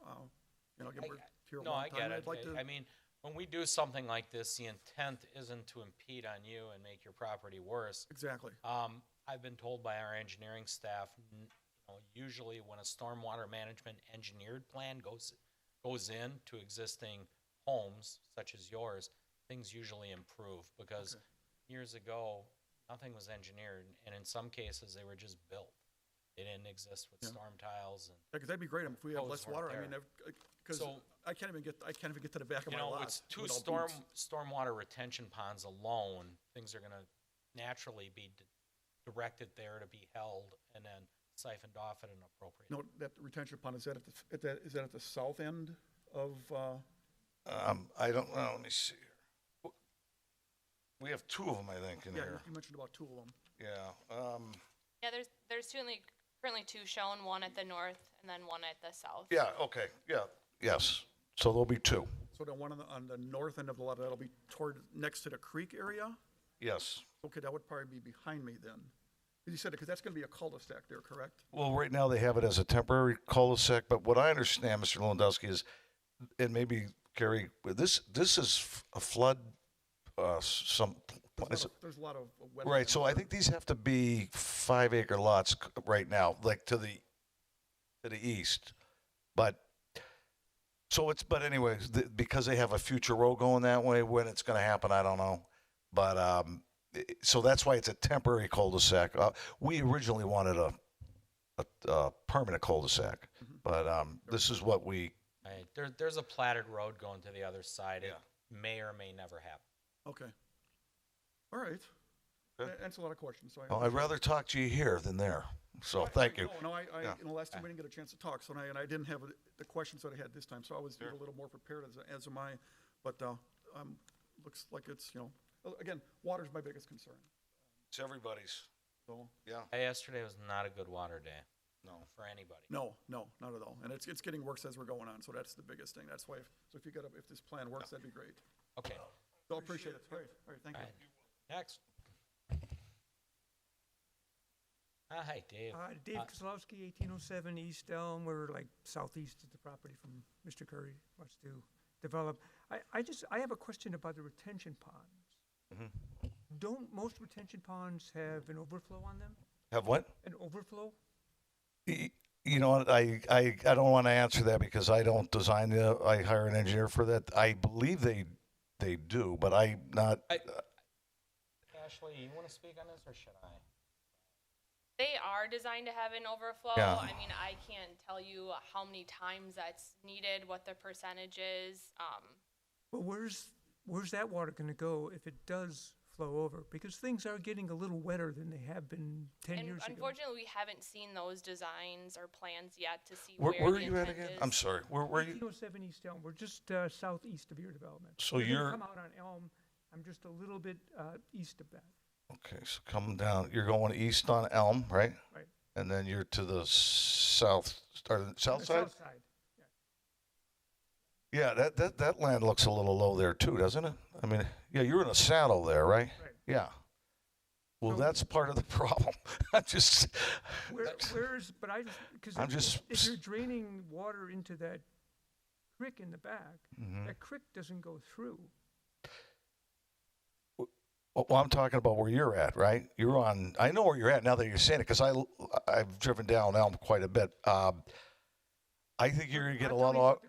Again, we're here a No, long I time. get I'd it. like to. I mean, when we do something like this, the intent isn't to impede on you and make your property worse. Exactly. I've been told by our engineering staff, Usually when a stormwater management engineered plan goes in to existing homes such as yours, things usually improve because years ago, nothing was engineered, and in some cases, they were just built. They didn't exist with storm tiles and. Because that'd be great if we have Codes less weren't water. I there. mean, because So- I can't even get to the back of my lot. With two without boots. stormwater retention ponds alone, things are gonna naturally be directed there to be held and then siphoned off at an appropriate. No, that retention pond, is that is that at the south end of, I don't know, let me see here. We have two of them, I think, in yeah, here. you mentioned about two of them. Yeah, Yeah, there's currently two shown, one at the north and then one at the south. yeah, okay, yeah, yes. So there'll be two, So the one on the north end of the lot, that'll be next to the creek area? yes. Okay, that would probably be behind me then. 'Cause you said, because that's gonna be a cul-de-sac there, correct? Well, right now they have it as a temporary cul-de-sac, but what I understand, Mr. Lewandowski, is, and maybe Gary, this is a flood, There's a lot of wetlands. right, so I think these have to be 5-acre lots right now, like to the east. But, but anyways, because they have a future road going that way, when it's gonna happen, I don't know. But, so that's why it's a temporary cul-de-sac. We originally wanted a permanent cul-de-sac, but, this is what we, Right, there's a platted road going to the other side. It Yeah. may or may never happen. Okay. All right. Good. That answers a lot of questions, so well, I'd rather talk to you here than there. So, thank you. No, Yeah. in the last time we didn't get a chance to talk, so I didn't have the questions that I had this time, so I was a little more prepared as am I. But, looks like it's, again, water's my biggest concern, It's everybody's, so. yeah. Yesterday was not a good water day. No. For anybody. No, not at all. And it's getting worse as we're going on, so that's the biggest thing. That's why, if this plan works, that'd be great. Okay, So I appreciate it. All right, thank all you. right. Next. Hi, Dave. Dave Kozlowski, 1807 East Elm. We're like southeast of the property from Mr. Curry wants to develop. I have a question about the retention ponds. Don't most retention ponds have an overflow on them? Have what? An overflow? You know what, I don't want to answer that because I don't design I hire an engineer for that. I believe they do, but I'm not, Ashley, you want to speak on this or should I? They are designed to have an overflow. Yeah. I mean, I can't tell you how many times that's needed, what the percentage is. Well, where's that water going to go if it does flow over? Because things are getting a little wetter than they have been 10 And years ago. unfortunately, we haven't seen those designs or plans yet to see where where are the you at intent again? is. I'm sorry, where are you? 1807 East Elm. We're just southeast of your development. So We're gonna you're- come out on Elm. I'm just a little bit east of that. Okay, so come down, you're going east on Elm, right? Right. And then you're to the south, or the south The side? south side. Yeah, that land looks a little low there too, doesn't it? I mean, yeah, you're in a saddle there, right? Right. Yeah. Well, So- that's part of the problem. I just, Where's, but I just, because I'm just if you're draining water into that creek in the back, Mhm. that creek doesn't go through. Well, I'm talking about where you're at, right? You're on, I know where you're at now that you're saying it, because I've driven down Elm quite a bit. I think you're gonna get a I'm lot talking of, about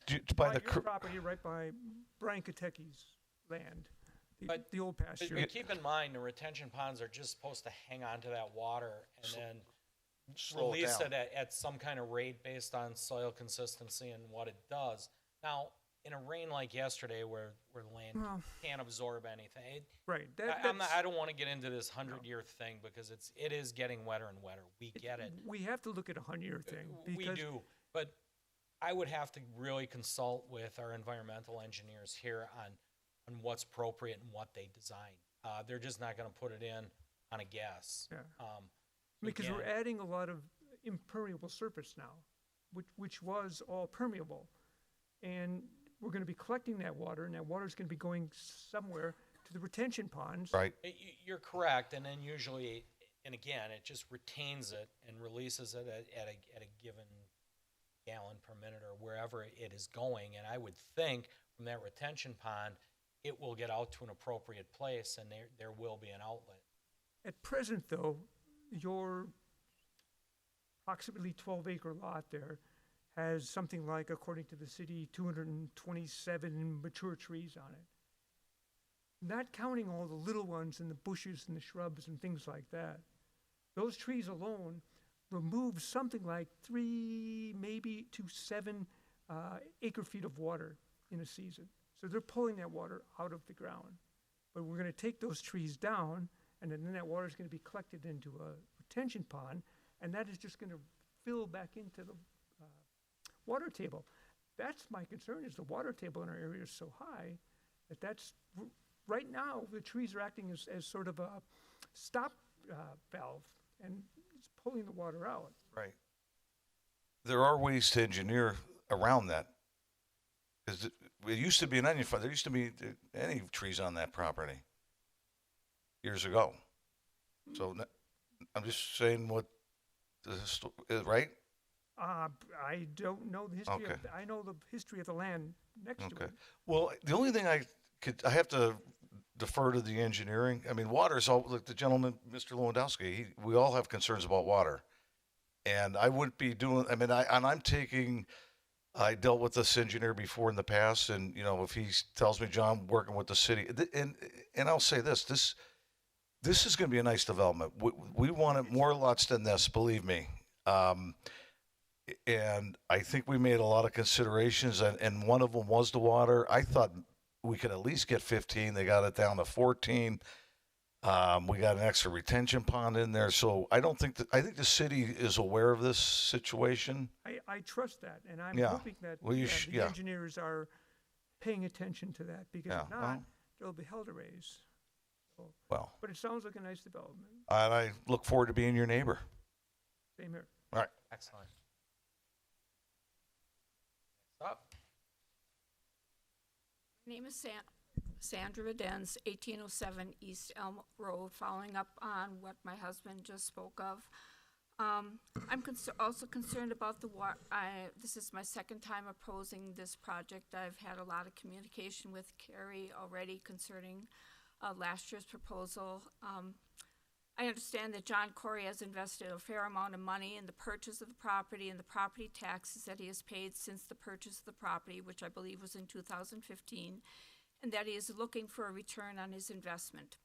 the creek by by the, your property, right by Brian Kateki's land, But- the old pasture. But keep in mind, the retention ponds are just supposed to hang on to that water and then slow it release down. it at some kind of rate based on soil consistency and what it does. Now, in a rain like yesterday where the land Well, can't absorb anything, right. I don't want to get into this 100-year thing because it is getting wetter and wetter. We get it. We have to look at a 100-year thing. We because do, but I would have to really consult with our environmental engineers here on what's appropriate and what they design. They're just not going to put it in on a guess. Yeah. So Because we're again, adding a lot of impermeable surface now, which was all permeable. And we're going to be collecting that water, and that water's going to be going somewhere to the retention ponds. right? You're correct, and then usually, and again, it just retains it and releases it at a given gallon per minute or wherever it is going. And I would think from that retention pond, it will get out to an appropriate place, and there will be an outlet. At present, though, your approximately 12-acre lot there has something like, according to the city, 227 mature trees on it. Not counting all the little ones and the bushes and the shrubs and things like that. Those trees alone remove something like 3, maybe to 7 acre feet of water in a season. So they're pulling that water out of the ground. But we're going to take those trees down, and then that water is going to be collected into a retention pond, and that is just going to fill back into the water table. That's my concern, is the water table in our area is so high that's right now the trees are acting as sort of a stop valve, and it's pulling the water out. Right. There are ways to engineer around that. Because it used to be an onion farm. There used to be any trees on that property years ago. So I'm just saying what the right? I don't know the history Okay. I know the history of the land next to Okay. it. Well, the only thing I have to defer to the engineering. I mean, water is all, like the gentleman, Mr. Lewandowski, we all have concerns about water. And I wouldn't be doing, I mean, I dealt with this engineer before in the past, and, you know, if he tells me, John, working with the city, and I'll say this is going to be a nice development. We wanted more lots than this, believe me. And I think we made a lot of considerations, and one of them was the water. I thought we could at least get 15. They got it down to 14. We got an extra retention pond in there. So I think the city is aware of this situation. I trust that, and I'm Yeah. hoping that, Well, you the yeah. engineers are paying attention to that, because Yeah, if not, well. there'll be hell to raise. So, Well, but it sounds like a nice development. and I look forward to being your neighbor. Same here. All right. Excellent. Next up. My name is Sandra Videns, 1807 East Elm Road, following up on what my husband just spoke of. I'm also concerned about the water. This is my second time opposing this project. I've had a lot of communication with Carrie already concerning last year's proposal. I understand that John Corey has invested a fair amount of money in the purchase of the property and the property taxes that he has paid since the purchase of the property, which I believe was in 2015, and that he is looking for a return on his investment.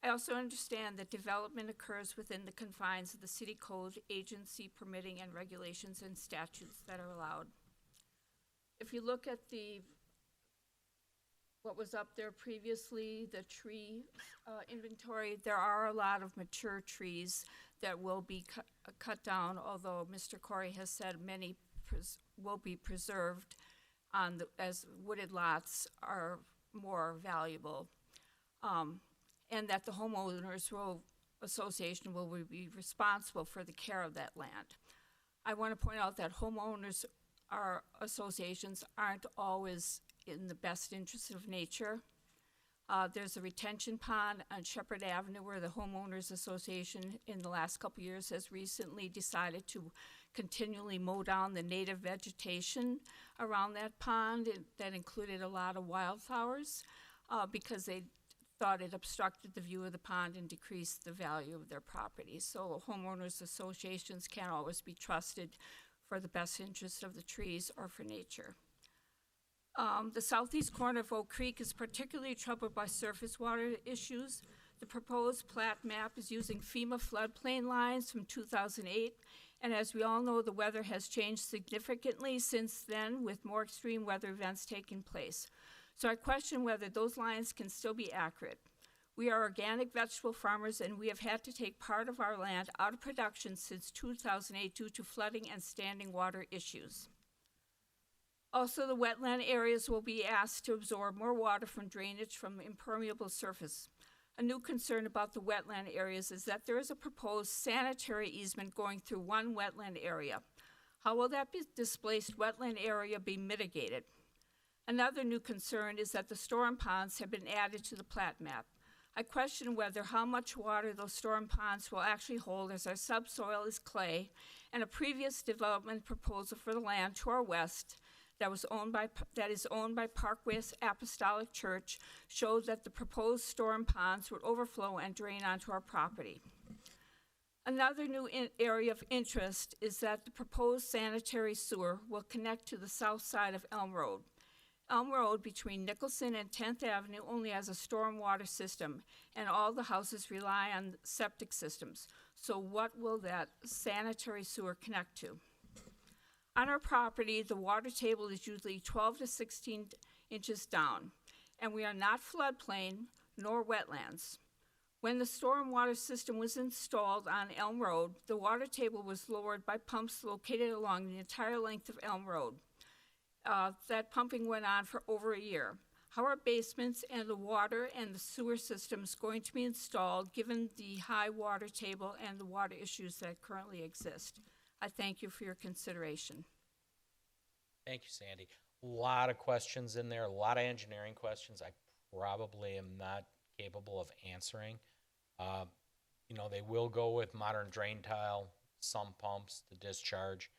I also understand that development occurs within the confines of the city code, agency permitting, and regulations and statutes that are allowed. If you look at what was up there previously, the tree inventory, there are a lot of mature trees that will be cut down, although Mr. Corey has said many will be preserved as wooded lots are more valuable. And that the homeowners association will be responsible for the care of that land. I want to point out that homeowners associations aren't always in the best interest of nature. There's a retention pond on Shepherd Avenue where the homeowners association in the last couple years has recently decided to continually mow down the native vegetation around that pond. That included a lot of wildflowers because they thought it obstructed the view of the pond and decreased the value of their property. So homeowners associations can't always be trusted for the best interest of the trees or for nature. The southeast corner of Oak Creek is particularly troubled by surface water issues. The proposed plat map is using FEMA floodplain lines from 2008, and as we all know, the weather has changed significantly since then, with more extreme weather events taking place. So I question whether those lines can still be accurate. We are organic vegetable farmers, and we have had to take part of our land out of production since 2008 due to flooding and standing water issues. Also, the wetland areas will be asked to absorb more water from drainage from impermeable surface. A new concern about the wetland areas is that there is a proposed sanitary easement going through one wetland area. How will that displaced wetland area be mitigated? Another new concern is that the storm ponds have been added to the plat map. I question whether how much water those storm ponds will actually hold, as our subsoil is clay, and a previous development proposal for the land to our west that is owned by Parkway Apostolic Church showed that the proposed storm ponds would overflow and drain onto our property. Another new area of interest is that the proposed sanitary sewer will connect to the south side of Elm Road. Elm Road between Nicholson and 10th Avenue only has a stormwater system, and all the houses rely on septic systems. So what will that sanitary sewer connect to? On our property, the water table is usually 12 to 16 inches down, and we are not floodplain nor wetlands. When the stormwater system was installed on Elm Road, the water table was lowered by pumps located along the entire length of Elm Road. That pumping went on for over a year. How are basements and the water and the sewer systems going to be installed given the high water table and the water issues that currently exist? I thank you for your consideration. Thank you, Sandy. A lot of questions in there, a lot of engineering questions I probably am not capable of answering. You know, they will go with modern drain tile, sump pumps, the discharge,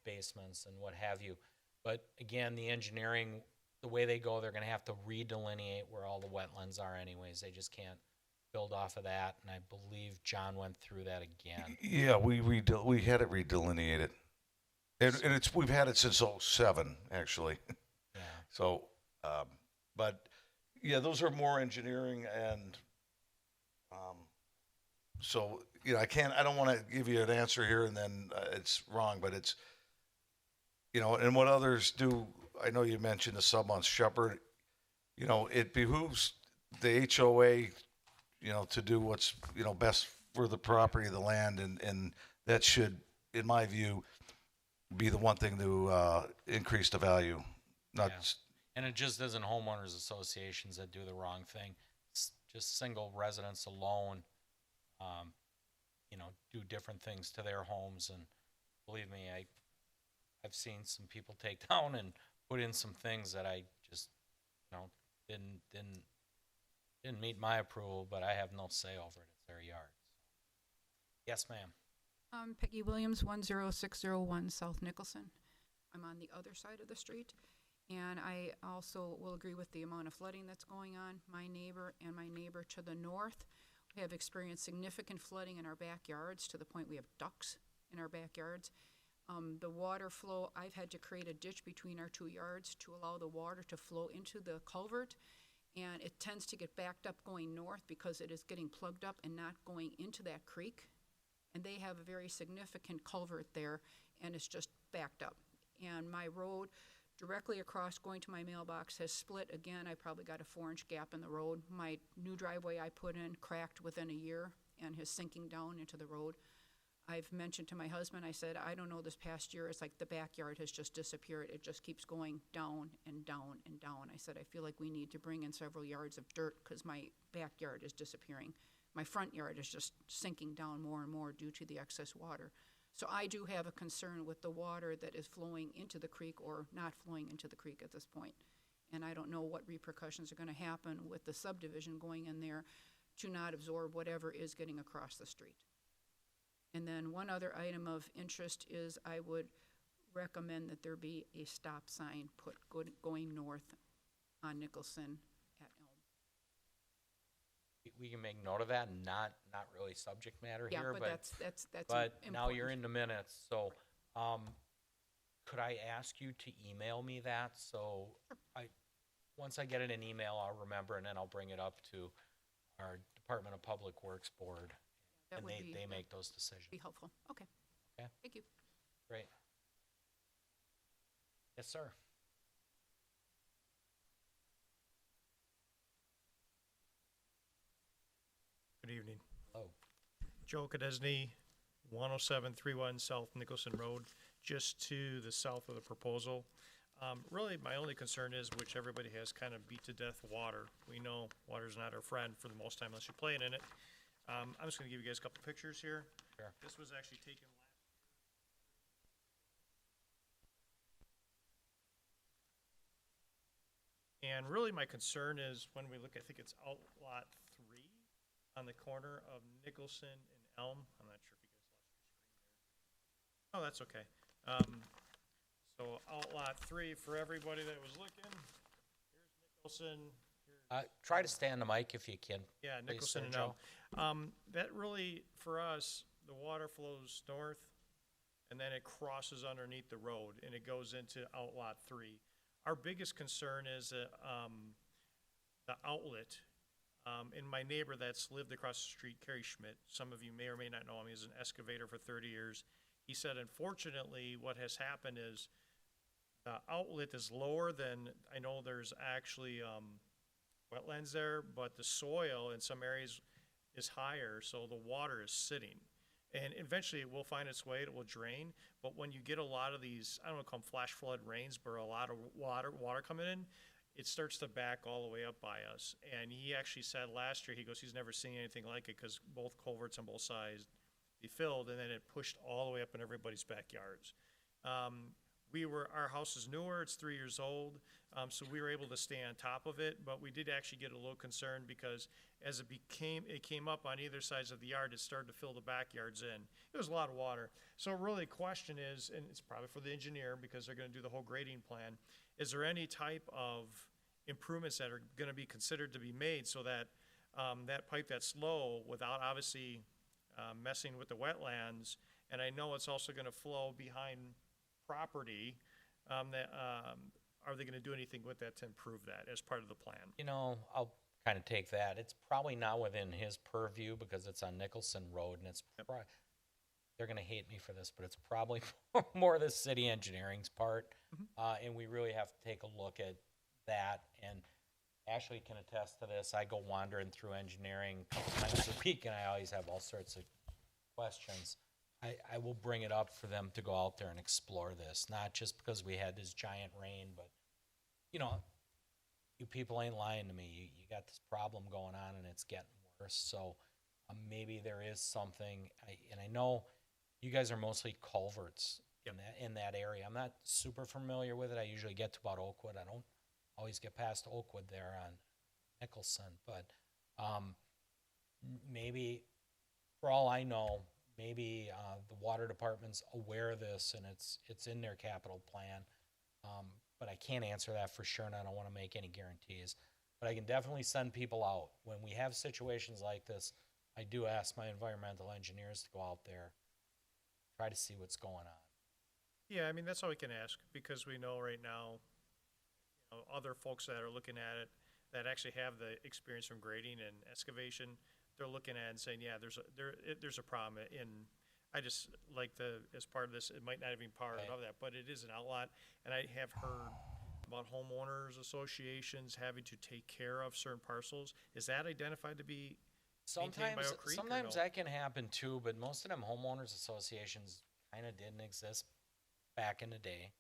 basements and what have you. But again, the engineering, the way they go, they're gonna have to redelineate where all the wetlands are anyways. They just can't build off of that, and I believe John went through that again. Yeah, we had it redelineated. And we've had it since '07, actually. Yeah. So, but yeah, those are more engineering and, so, you know, I don't want to give you an answer here and then it's wrong, but it's, you know, and what others do, I know you mentioned the sub on Shepherd, you know, it behooves the HOA, you know, to do what's, you know, best for the property, the land, and that should, in my view, be the one thing to increase the value, not. Yeah. And it just isn't homeowners associations that do the wrong thing. It's just single residents alone, you know, do different things to their homes. And believe me, I've seen some people take down and put in some things that I just, you know, didn't meet my approval, but I have no say over it. It's their yard. Yes, ma'am. Peggy Williams, 10601 South Nicholson. I'm on the other side of the street, and I also will agree with the amount of flooding that's going on. My neighbor and my neighbor to the north have experienced significant flooding in our backyards to the point we have ducks in our backyards. The water flow, I've had to create a ditch between our 2 yards to allow the water to flow into the culvert, and it tends to get backed up going north because it is getting plugged up and not going into that creek. And they have a very significant culvert there, and it's just backed up. And my road directly across going to my mailbox has split again. I probably got a 4-inch gap in the road. My new driveway I put in cracked within a year and is sinking down into the road. I've mentioned to my husband, I said, I don't know, this past year, it's like the backyard has just disappeared. It just keeps going down and down and down. I said, I feel like we need to bring in several yards of dirt because my backyard is disappearing. My front yard is just sinking down more and more due to the excess water. So I do have a concern with the water that is flowing into the creek or not flowing into the creek at this point. And I don't know what repercussions are going to happen with the subdivision going in there to not absorb whatever is getting across the street. And then one other item of interest is I would recommend that there be a stop sign put going north on Nicholson at Elm. We can make note of that, and not really subject matter Yeah, here, but that's but now you're important. in the minutes, so, could I ask you to email me that? So once I get it in email, I'll remember, and then I'll bring it up to our Department of Public Works Board. That And would they make those decisions. be helpful. Okay. Okay. Thank you. Great. Yes, sir. Good evening. Hello. Joe Kadesny, 10731 South Nicholson Road, just to the south of the proposal. Really, my only concern is, which everybody has kind of beat to death, water. We know water's not our friend for the most time unless you're playing in it. I'm just gonna give you guys a couple pictures here. Sure. This was actually taken And really, my concern is when we look, I think it's Outlot 3 on the corner of Nicholson and Elm. I'm not sure if you guys lost your screen there. Oh, that's okay. So Outlot 3 for everybody that was looking. Here's Nicholson. Try to stay on the mic if you can. Yeah, please, Nicholson sir, and Joe. Elm. That really, for us, the water flows north, and then it crosses underneath the road, and it goes into Outlot 3. Our biggest concern is the outlet. And my neighbor that's lived across the street, Kerry Schmidt, some of you may or may not know him, he's an excavator for 30 years. He said, unfortunately, what has happened is the outlet is lower than, I know there's actually wetlands there, but the soil in some areas is higher, so the water is sitting. And eventually it will find its way, it will drain, but when you get a lot of these, I don't want to call them flash flood rains, but a lot of water coming in, it starts to back all the way up by us. And he actually said last year, he goes, he's never seen anything like it because both culverts on both sides be filled, and then it pushed all the way up in everybody's backyards. Our house is newer, it's 3 years old, so we were able to stay on top of it, but we did actually get a little concerned because as it came up on either sides of the yard, it started to fill the backyards in. It was a lot of water. So really the question is, and it's probably for the engineer because they're gonna do the whole grading plan, is there any type of improvements that are gonna be considered to be made so that that pipe that's low, without obviously messing with the wetlands, and I know it's also gonna flow behind property, are they gonna do anything with that to improve that as part of the plan? You know, I'll kind of take that. It's probably not within his purview because it's on Nicholson Road, and it's they're gonna hate me for this, but it's probably more the city engineering's part. And we really have to take a look at that, and Ashley can attest to this. I go wandering through engineering a couple times a week, and I always have all sorts of questions. I will bring it up for them to go out there and explore this, not just because we had this giant rain, but, you know, you people ain't lying to me. You got this problem going on, and it's getting worse. So maybe there is something, and I know you guys are mostly culverts in that area. I'm not super familiar with it. I usually get to about Oakwood. I don't always get past Oakwood there on Nicholson, but maybe, for all I know, maybe the water department's aware of this and it's in their capital plan. But I can't answer that for sure, and I don't want to make any guarantees. But I can definitely send people out. When we have situations like this, I do ask my environmental engineers to go out there, try to see what's going on. Yeah, I mean, that's all we can ask, because we know right now, you know, other folks that are looking at it, that actually have the experience from grading and excavation, they're looking at it and saying, yeah, there's a problem. And I just like as part of this, it might not even be part of that, but it is an outlet. And I have heard about homeowners associations having to take care of certain parcels. Is that identified to be maintained by Oak Creek? Sometimes that can happen too, but most of them homeowners associations kind of didn't exist back in the day.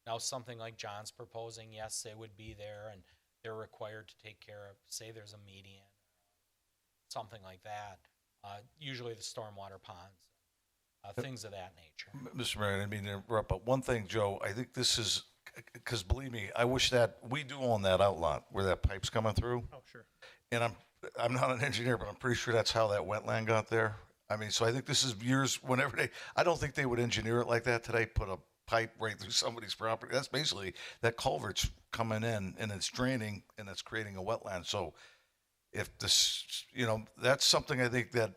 Now something like John's proposing, yes, they would be there and they're required to take care of, say there's a median, something like that. Usually the stormwater ponds, things of that nature. Mr. Mayor, I didn't mean to interrupt, but one thing, Joe, I think this is, because believe me, I wish that we do own that outlot where that pipe's coming through. Oh, sure. And I'm not an engineer, but I'm pretty sure that's how that wetland got there. I mean, so I think this is years, whenever I don't think they would engineer it like that today, put a pipe right through somebody's property. That's basically, that culvert's coming in and it's draining and it's creating a wetland. So if this, you know, that's something I think that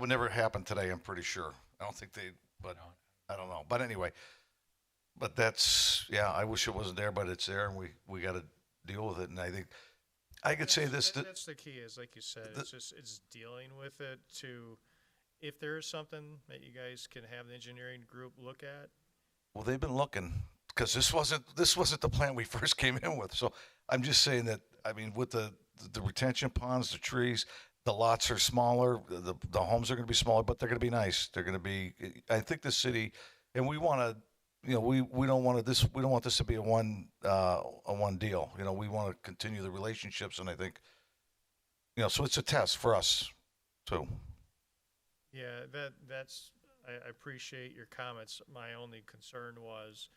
would never happen today, I'm pretty sure. I don't think but I don't know. But anyway, but that's, yeah, I wish it wasn't there, but it's there and we got to deal with it. And I think I could say this. That's the key, is like you said, it's dealing with it to, if there is something that you guys can have the engineering group look at. Well, they've been looking, because this wasn't the plan we first came in with. So I'm just saying that, I mean, with the retention ponds, the trees, the lots are smaller, the homes are going to be smaller, but they're going to be nice. They're going to be, I think the city, and we want to, you know, we don't want this to be a one deal. You know, we want to continue the relationships, and I think, you know, so it's a test for us too. Yeah, I appreciate your comments. My only concern was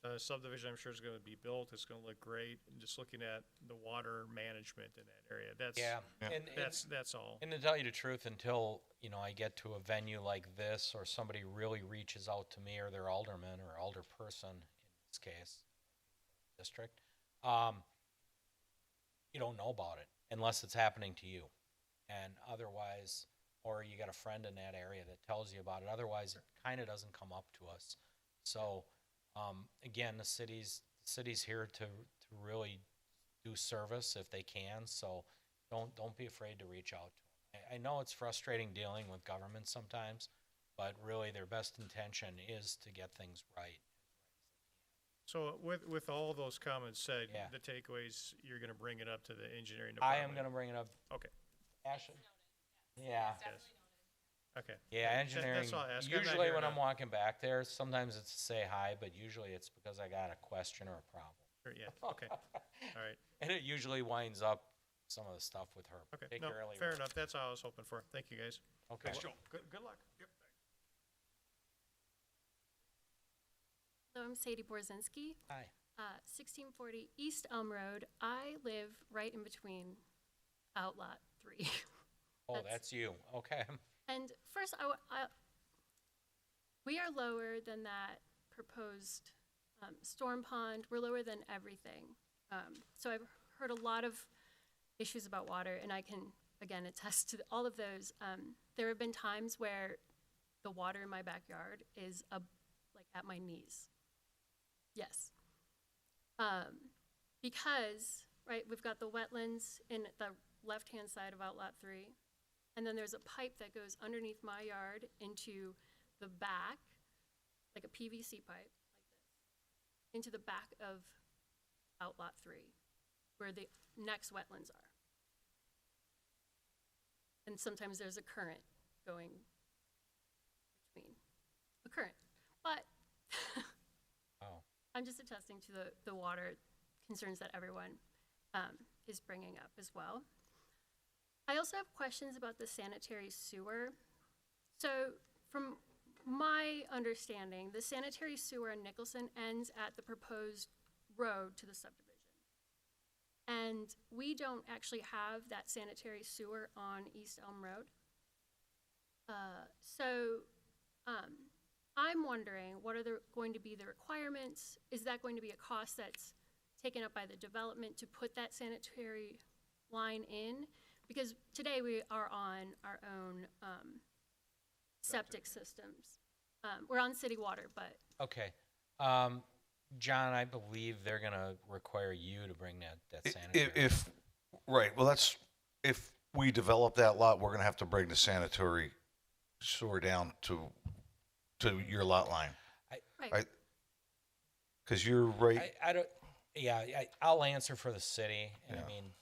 the subdivision, I'm sure, is going to be built. It's going to look great. And just looking at the water management in that area, that's all. And to tell you the truth, until, you know, I get to a venue like this, or somebody really reaches out to me, or their alderman or alderperson, in this case, district, you don't know about it unless it's happening to you. And otherwise, or you got a friend in that area that tells you about it. Otherwise, it kind of doesn't come up to us. So, again, the city's here to really do service if they can. So, don't be afraid to reach out to them. I know it's frustrating dealing with government sometimes, but really their best intention is to get things right. So with all those comments said, Yeah. the takeaways, you're gonna bring it up to the engineering I department? am gonna bring it up. Okay. Ashley? Yeah. Yes. Okay. Yeah, That- engineering, That's all I ask. I'm not usually here when to- I'm walking back there, sometimes it's to say hi, but usually it's because I got a question or a problem. Sure, yeah, okay, all right. And it usually winds up some of the stuff with her. Okay, no, particularly fair with- enough, that's all I was hoping for. Thank you, guys. Okay. Thanks, Joe. Good luck. Yep. Hello, I'm Sadie Borzinski. Hi. 1640 East Elm Road. I live right in between Outlot 3. Oh, that's you. Okay. And first, we are lower than that proposed storm pond. We're lower than everything. So I've heard a lot of issues about water, and I can, again, attest to all of those. There have been times where the water in my backyard is like at my knees. Yes. Because, right, we've got the wetlands in the left-hand side of Outlot 3, and then there's a pipe that goes underneath my yard into the back, like a PVC pipe, like this, into the back of Outlot 3, where the next wetlands are. And sometimes there's a current going between. A current. But Oh. I'm just attesting to the water concerns that everyone is bringing up as well. I also have questions about the sanitary sewer. So from my understanding, the sanitary sewer in Nicholson ends at the proposed road to the subdivision. And we don't actually have that sanitary sewer on East Elm Road. I'm wondering, what are going to be the requirements? Is that going to be a cost that's taken up by the development to put that sanitary line in? Because today we are on our own septic systems. We're on city water, but Okay. John, I believe they're gonna require you to bring that sanitary. Right, well, if we develop that lot, we're gonna have to bring the sanitary sewer down to your lot line. Right. Because you're right, I don't, yeah, I'll answer for the city, and I Yeah. mean,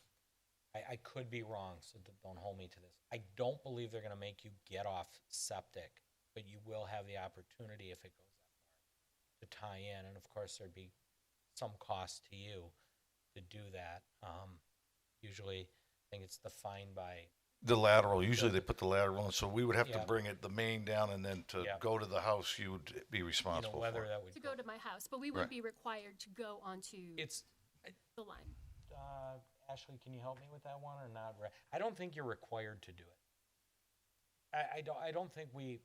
I could be wrong, so don't hold me to this. I don't believe they're gonna make you get off septic, but you will have the opportunity if it goes that far to tie in, and of course, there'd be some cost to you to do that. Usually, I think it's defined by, the lateral, usually they put the lateral in, so we would have to Yeah. bring it, the main down, and then to Yeah. go to the house, you would be you know, responsible whether for it. that would to go to my house, but we wouldn't Right. be required to go onto It's, the line. Ashley, can you help me with that one or not? I don't think you're required to do it. I don't think we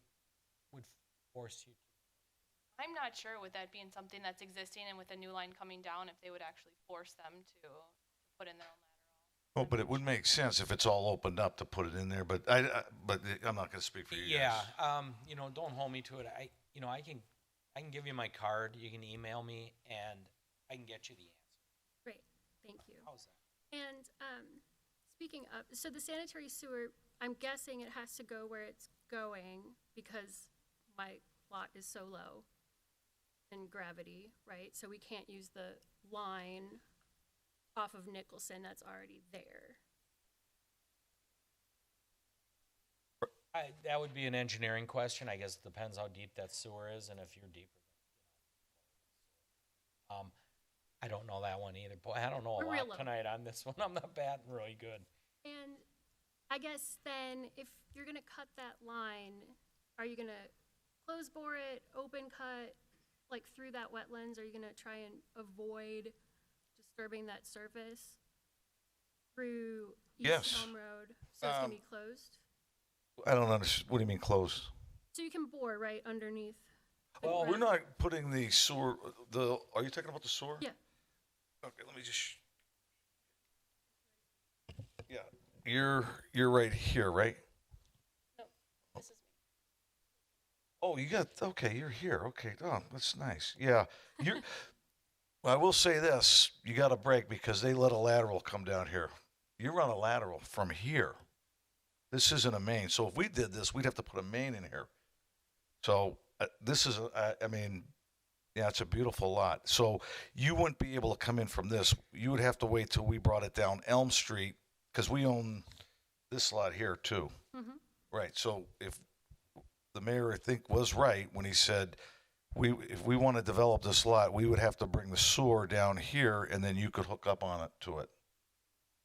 would force you to. I'm not sure with that being something that's existing and with a new line coming down, if they would actually force them to put in their own lateral. Well, but it would make sense if it's all opened up to put it in there, but but I'm not gonna speak for you guys. Yeah, you know, don't hold me to it. I can give you my card. You can email me, and I can get you the answer. Great, thank you. How's that? And speaking of, so the sanitary sewer, I'm guessing it has to go where it's going because my lot is so low in gravity, right? So we can't use the line off of Nicholson that's already there. That would be an engineering question. I guess it depends how deep that sewer is, and if you're deeper. I don't know that one either. Boy, I don't know a We're real lot low. tonight on this one. I'm not batting really good. And I guess then if you're gonna cut that line, are you gonna close bore it, open cut, like through that wetlands? Are you gonna try and avoid disturbing that surface through Yes. East Elm Road? So it's gonna be closed? I don't understand, what do you mean close? So you can bore right underneath? Well, we're not putting the sewer, are you talking about the sewer? Yeah. Okay, let me just, yeah, you're right here, right? No, Oh, okay, you're here. Okay, oh, that's nice. Yeah, you're, well, I will say this, you got a break because they let a lateral come down here. You run a lateral from here. This isn't a main. So if we did this, we'd have to put a main in here. So this is, I mean, yeah, it's a beautiful lot. So you wouldn't be able to come in from this. You would have to wait till we brought it down Elm Street because we own this lot here too. Mm-hmm. Right. So if the mayor, I think, was right when he said, if we want to develop this lot, we would have to bring the sewer down here and then you could hook up on it to it.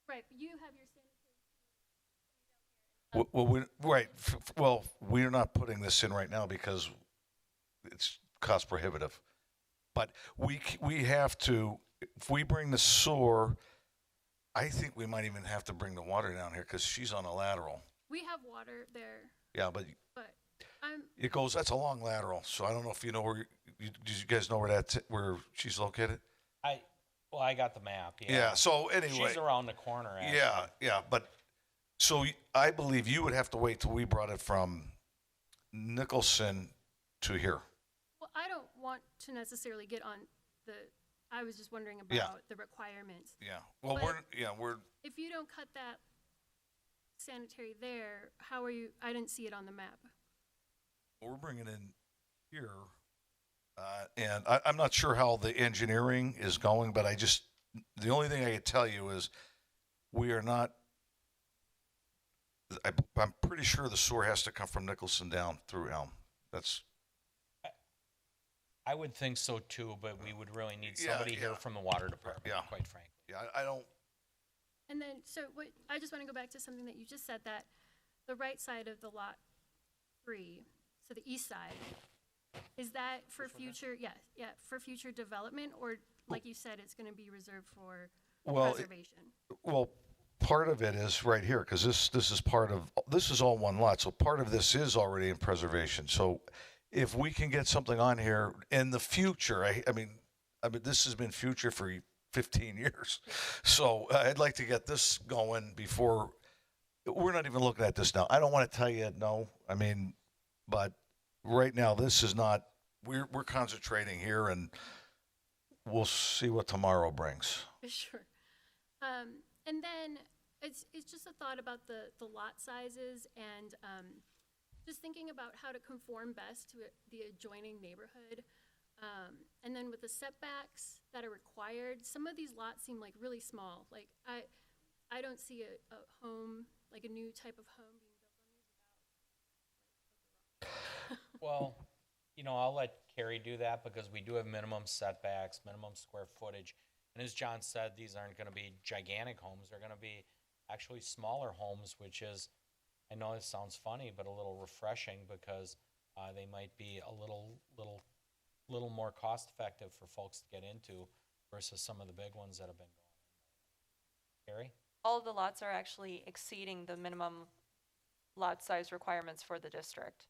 Right, but you have your Well, we're not putting this in right now because it's cost prohibitive. But we have to, if we bring the sewer, I think we might even have to bring the water down here because she's on a lateral. we have water there, Yeah, but but I'm, it goes, that's a long lateral. So I don't know if you know where, do you guys know where she's located? I got the map, yeah. Yeah, so anyway. She's around the corner, actually. Yeah, but, so I believe you would have to wait till we brought it from Nicholson to here. well, I don't want to necessarily get on I was just wondering Yeah. about the requirements. Yeah, well, But- we're, If you don't cut that sanitary there, how are you, I didn't see it on the map. we're bringing in here. And I'm not sure how the engineering is going, but the only thing I can tell you is we are not, I'm pretty sure the sewer has to come from Nicholson down through Elm. I would think so too, but we would really need Yeah, somebody here yeah. from the water department, Yeah. quite frankly. Yeah, I don't, And then, so what, I just want to go back to something that you just said, that the right side of the lot 3, so the east side, is that for future, for future development, or like you said, it's going to be reserved for preservation? well, part of it is right here, because this is all one lot, so part of this is already in preservation. So if we can get something on here in the future, I mean, this has been future for 15 years. So I'd like to get this going before, we're not even looking at this now. I don't want to tell you no, I mean, but right now, this is not, we're concentrating here and we'll see what tomorrow brings. Sure. And then it's just a thought about the lot sizes and just thinking about how to conform best to the adjoining neighborhood. And then with the setbacks that are required, some of these lots seem like really small. Like I don't see a home, like a new type of home being built on these without. Well, I'll let Carrie do that because we do have minimum setbacks, minimum square footage. And as John said, these aren't going to be gigantic homes. They're going to be actually smaller homes, which is, I know it sounds funny, but a little refreshing because they might be a little more cost effective for folks to get into versus some of the big ones that have been going. Carrie? All of the lots are actually exceeding the minimum lot size requirements for the district.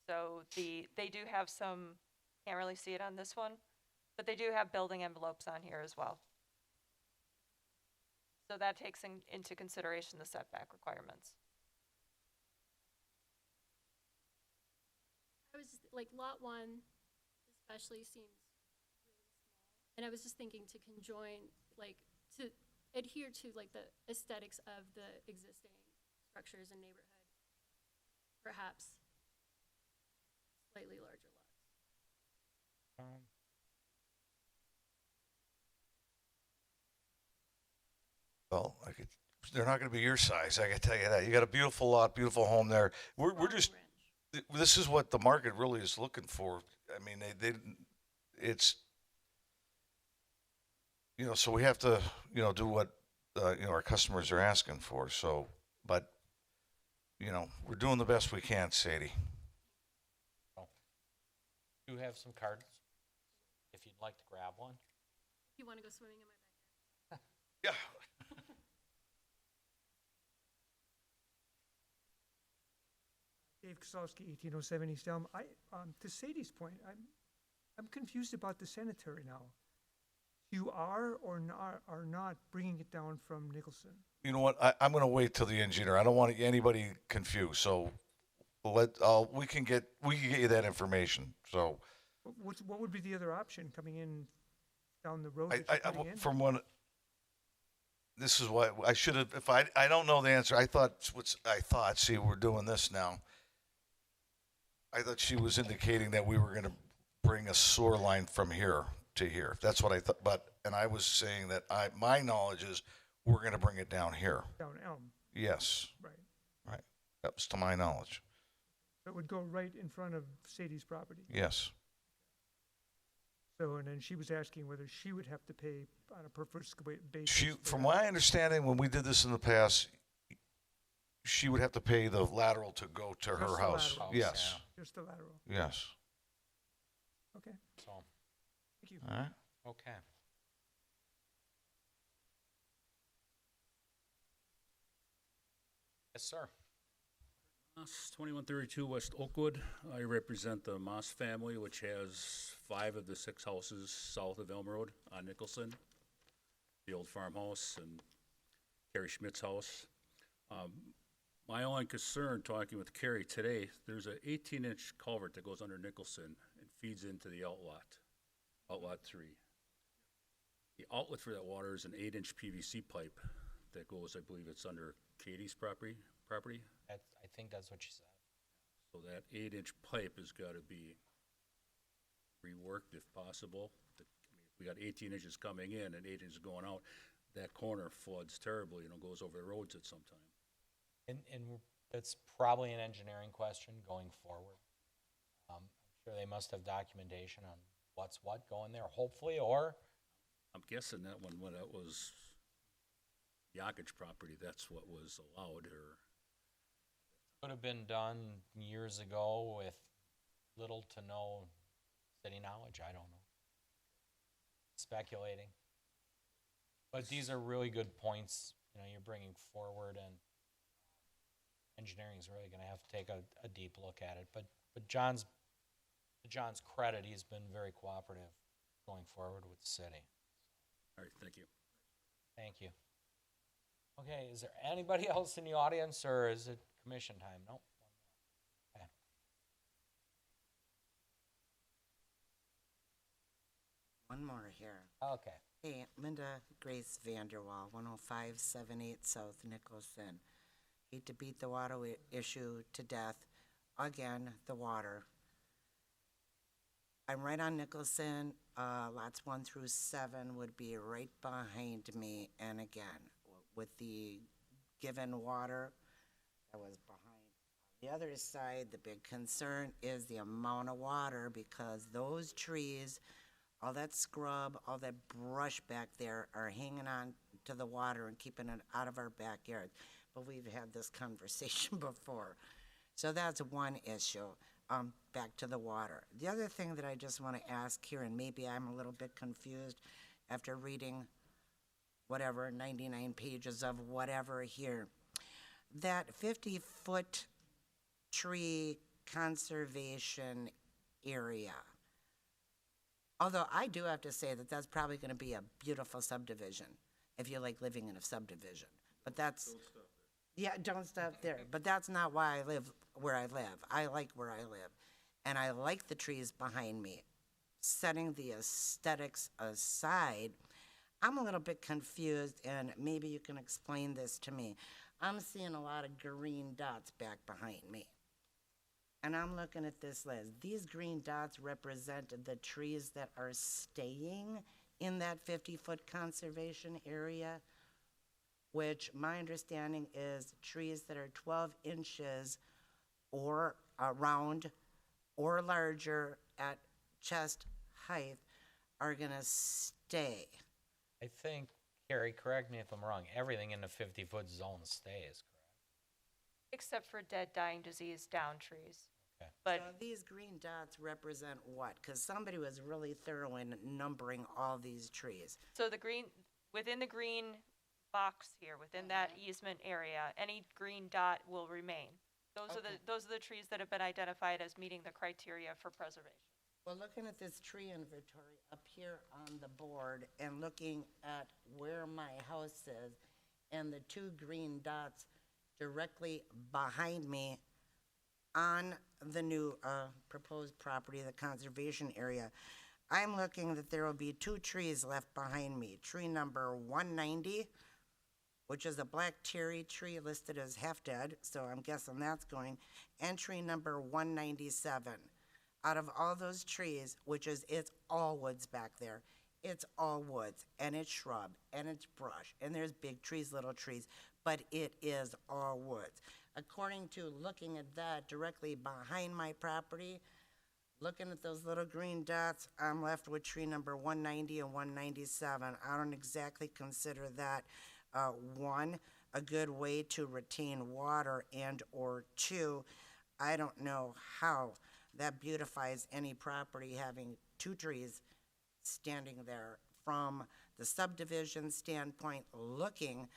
So they do have some, can't really see it on this one, but they do have building envelopes on here as well. So that takes into consideration the setback requirements. I was just, like, lot 1 especially seems really small. And I was just thinking to conjoin, like, to adhere to, like, the aesthetics of the existing structures and neighborhood. Perhaps slightly larger lots. Well, they're not going to be your size. I can tell you that. You got a beautiful lot, beautiful home there. We're just, this is what the market really is looking for. I mean, it's, so we have to, do what, our customers are asking for. So, but, we're doing the best we can, Sadie. You have some cards if you'd like to grab one. You want to go swimming in my backyard? Yeah. Dave Kosowski, 1807 East Elm. To Sadie's point, I'm confused about the sanitary now. You are or not bringing it down from Nicholson? You know what? I'm going to wait till the engineer. I don't want anybody confused. So we can get you that information. So What would be the other option coming in down the road? I, that you're I, putting in? from what, this is what I should have, if I don't know the answer. I thought, see, we're doing this now. I thought she was indicating that we were going to bring a sewer line from here to here. That's what I thought, and I was saying that my knowledge is we're going to bring it down here. Down Elm, Yes. right. Right. That was to my knowledge. It would go right in front of Sadie's property. Yes. So, and then she was asking whether she would have to pay on a per foot basis. From my understanding, when we did this in the past, she would have to pay the lateral to go to her Just the house. lateral. Yes. Just the lateral. Yes. Okay, So, thank you. All right. okay. Yes, sir. Moss, 2132 West Oakwood. I represent the Moss family, which has 5 of the 6 houses south of Elm Road on Nicholson, the old farmhouse and Carrie Schmidt's house. My only concern, talking with Carrie today, there's an 18-inch culvert that goes under Nicholson and feeds into the outlot 3. The outlet for that water is an 8-inch PVC pipe that goes, I believe it's under Katie's property. I think that's what she said. So that 8-inch pipe has got to be reworked if possible. If we got 18 inches coming in and 8 inches going out, that corner floods terribly, goes over the roads at some time. And that's probably an engineering question going forward. I'm sure they must have documentation on what's what going there, hopefully, or I'm guessing that when that was Yakich property, that's what was allowed, or could have been done years ago with little to no city knowledge. I don't know. Speculating. But these are really good points, you're bringing forward, and engineering is really going to have to take a deep look at it. But John's credit, he's been very cooperative going forward with the city. All right, thank you. Thank you. Okay, is there anybody else in the audience, or is it commission time? Nope. Okay. One more here. Okay. Hey, Linda Grace Vanderwall, 10578 South Nicholson. Hate to beat the water issue to death. Again, the water. I'm right on Nicholson. Lots 1 through 7 would be right behind me. And again, with the given water that was behind. The other side, the big concern is the amount of water, because those trees, all that scrub, all that brush back there are hanging on to the water and keeping it out of our backyard. But we've had this conversation before. So that's one issue. Back to the water. The other thing that I just want to ask here, and maybe I'm a little bit confused after reading 99 pages of whatever here. That 50-foot tree conservation area. Although I do have to say that that's probably going to be a beautiful subdivision if you like living in a subdivision. But that's... Don't stop there. Yeah, don't stop there. But that's not why I live where I live. I like where I live. And I like the trees behind me. Setting the aesthetics aside, I'm a little bit confused, and maybe you can explain this to me. I'm seeing a lot of green dots back behind me. And I'm looking at this list. These green dots represent the trees that are staying in that 50-foot conservation area, which my understanding is trees that are 12 inches or around or larger at chest height are going to stay. I think, Carrie, correct me if I'm wrong, everything in the 50-foot zone stays, correct? Except for dead, dying, diseased down trees. Okay. But So these green dots represent what? Because somebody was really thorough in numbering all these trees. so within the green box here, within that easement area, any green dot will remain. Those are the trees that have been identified as meeting the criteria for preservation. Well, looking at this tree inventory up here on the board and looking at where my house is and the 2 green dots directly behind me, on the new proposed property, the conservation area, I'm looking that there will be 2 trees left behind me. Tree number 190, which is a black cherry tree listed as half dead, so I'm guessing that's going, and tree number 197. Out of all those trees, it's all woods back there. It's all woods, and it's shrub, and it's brush, and there's big trees, little trees, but it is all woods. According to looking at that directly behind my property, looking at those little green dots, I'm left with tree number 190 and 197. I don't exactly consider that, one, a good way to retain water, and or two, I don't know how that beautifies any property having 2 trees standing there from the subdivision standpoint looking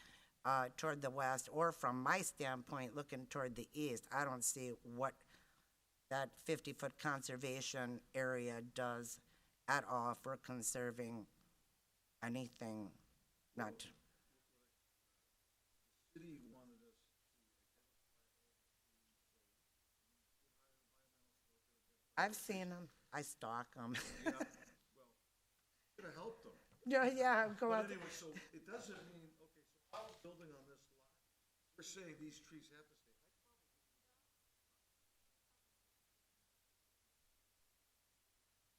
toward the west, or from my standpoint looking toward the east. I don't see what that 50-foot conservation area does at all for conserving anything. Not. I've seen them. I stalk them. Could have helped them. Yeah, go out. But anyway, so it doesn't mean, okay, so I was building on this lot, we're saying these trees have to stay.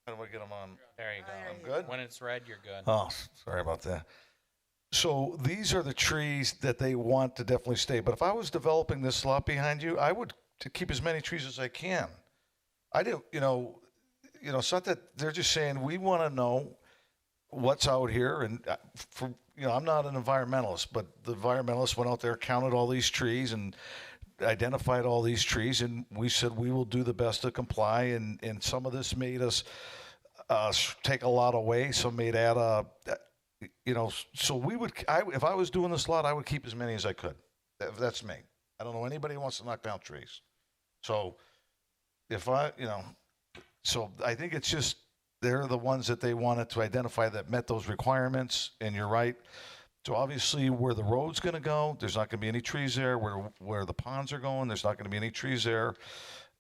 How do I get them on? There you go. There you Good? When it's red, you're good. Oh, sorry about that. So these are the trees that they want to definitely stay. But if I was developing this lot behind you, I would to keep as many trees as I can. I do, it's not that they're just saying we want to know what's out here, and I'm not an environmentalist, but the environmentalists went out there, counted all these trees, and identified all these trees, and we said we will do the best to comply. And some of this made us take a lot away. Some made add So if I was doing this lot, I would keep as many as I could. That's me. I don't know anybody who wants to knock down trees. So so I think it's just they're the ones that they wanted to identify that met those requirements. And you're right. So obviously, where the road's going to go, there's not going to be any trees there. Where the ponds are going, there's not going to be any trees there.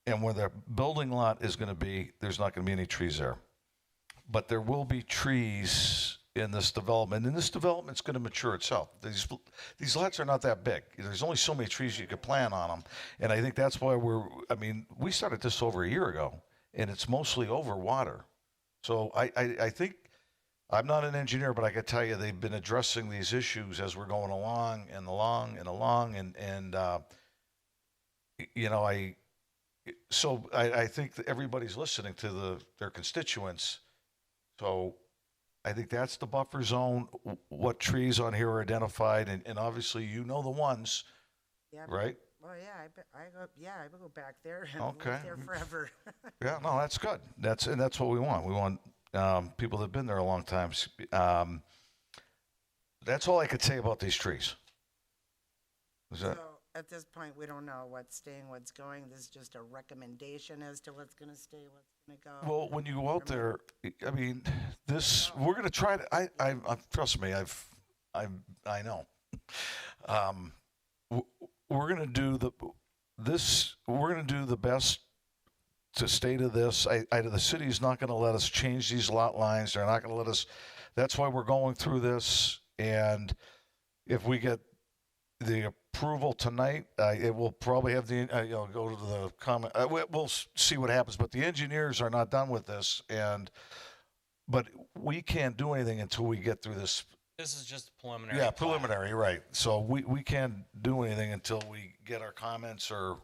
And where the building lot is going to be, there's not going to be any trees there. But there will be trees in this development, and this development's going to mature itself. These lots are not that big. There's only so many trees you could plant on them, and I think that's why we started this over a year ago, and it's mostly over water. So I think, I'm not an engineer, but I can tell you they've been addressing these issues as we're going along, and I think that everybody's listening to their constituents. So I think that's the buffer zone, what trees on here are identified, and obviously the ones, Yeah, right? Well, I go back there and Okay. live there forever. Yeah, no, that's good. That's what we want. We want people that've been there a long time. That's all I could say about these trees. So at this point, we don't know what's staying, what's going. This is just a recommendation as to what's going to stay, what's going to go. Well, when you go out there, we're going to try to. I trust me. I know. We're going to do We're going to do the best to stay to this. The city's not going to let us change these lot lines. They're not going to let us. That's why we're going through this. And if we get the approval tonight, it will probably have go to the comment. We'll see what happens. But the engineers are not done with this, but we can't do anything until we get through this. This is just preliminary. Yeah, preliminary, right. So we can't do anything until we get our comments or,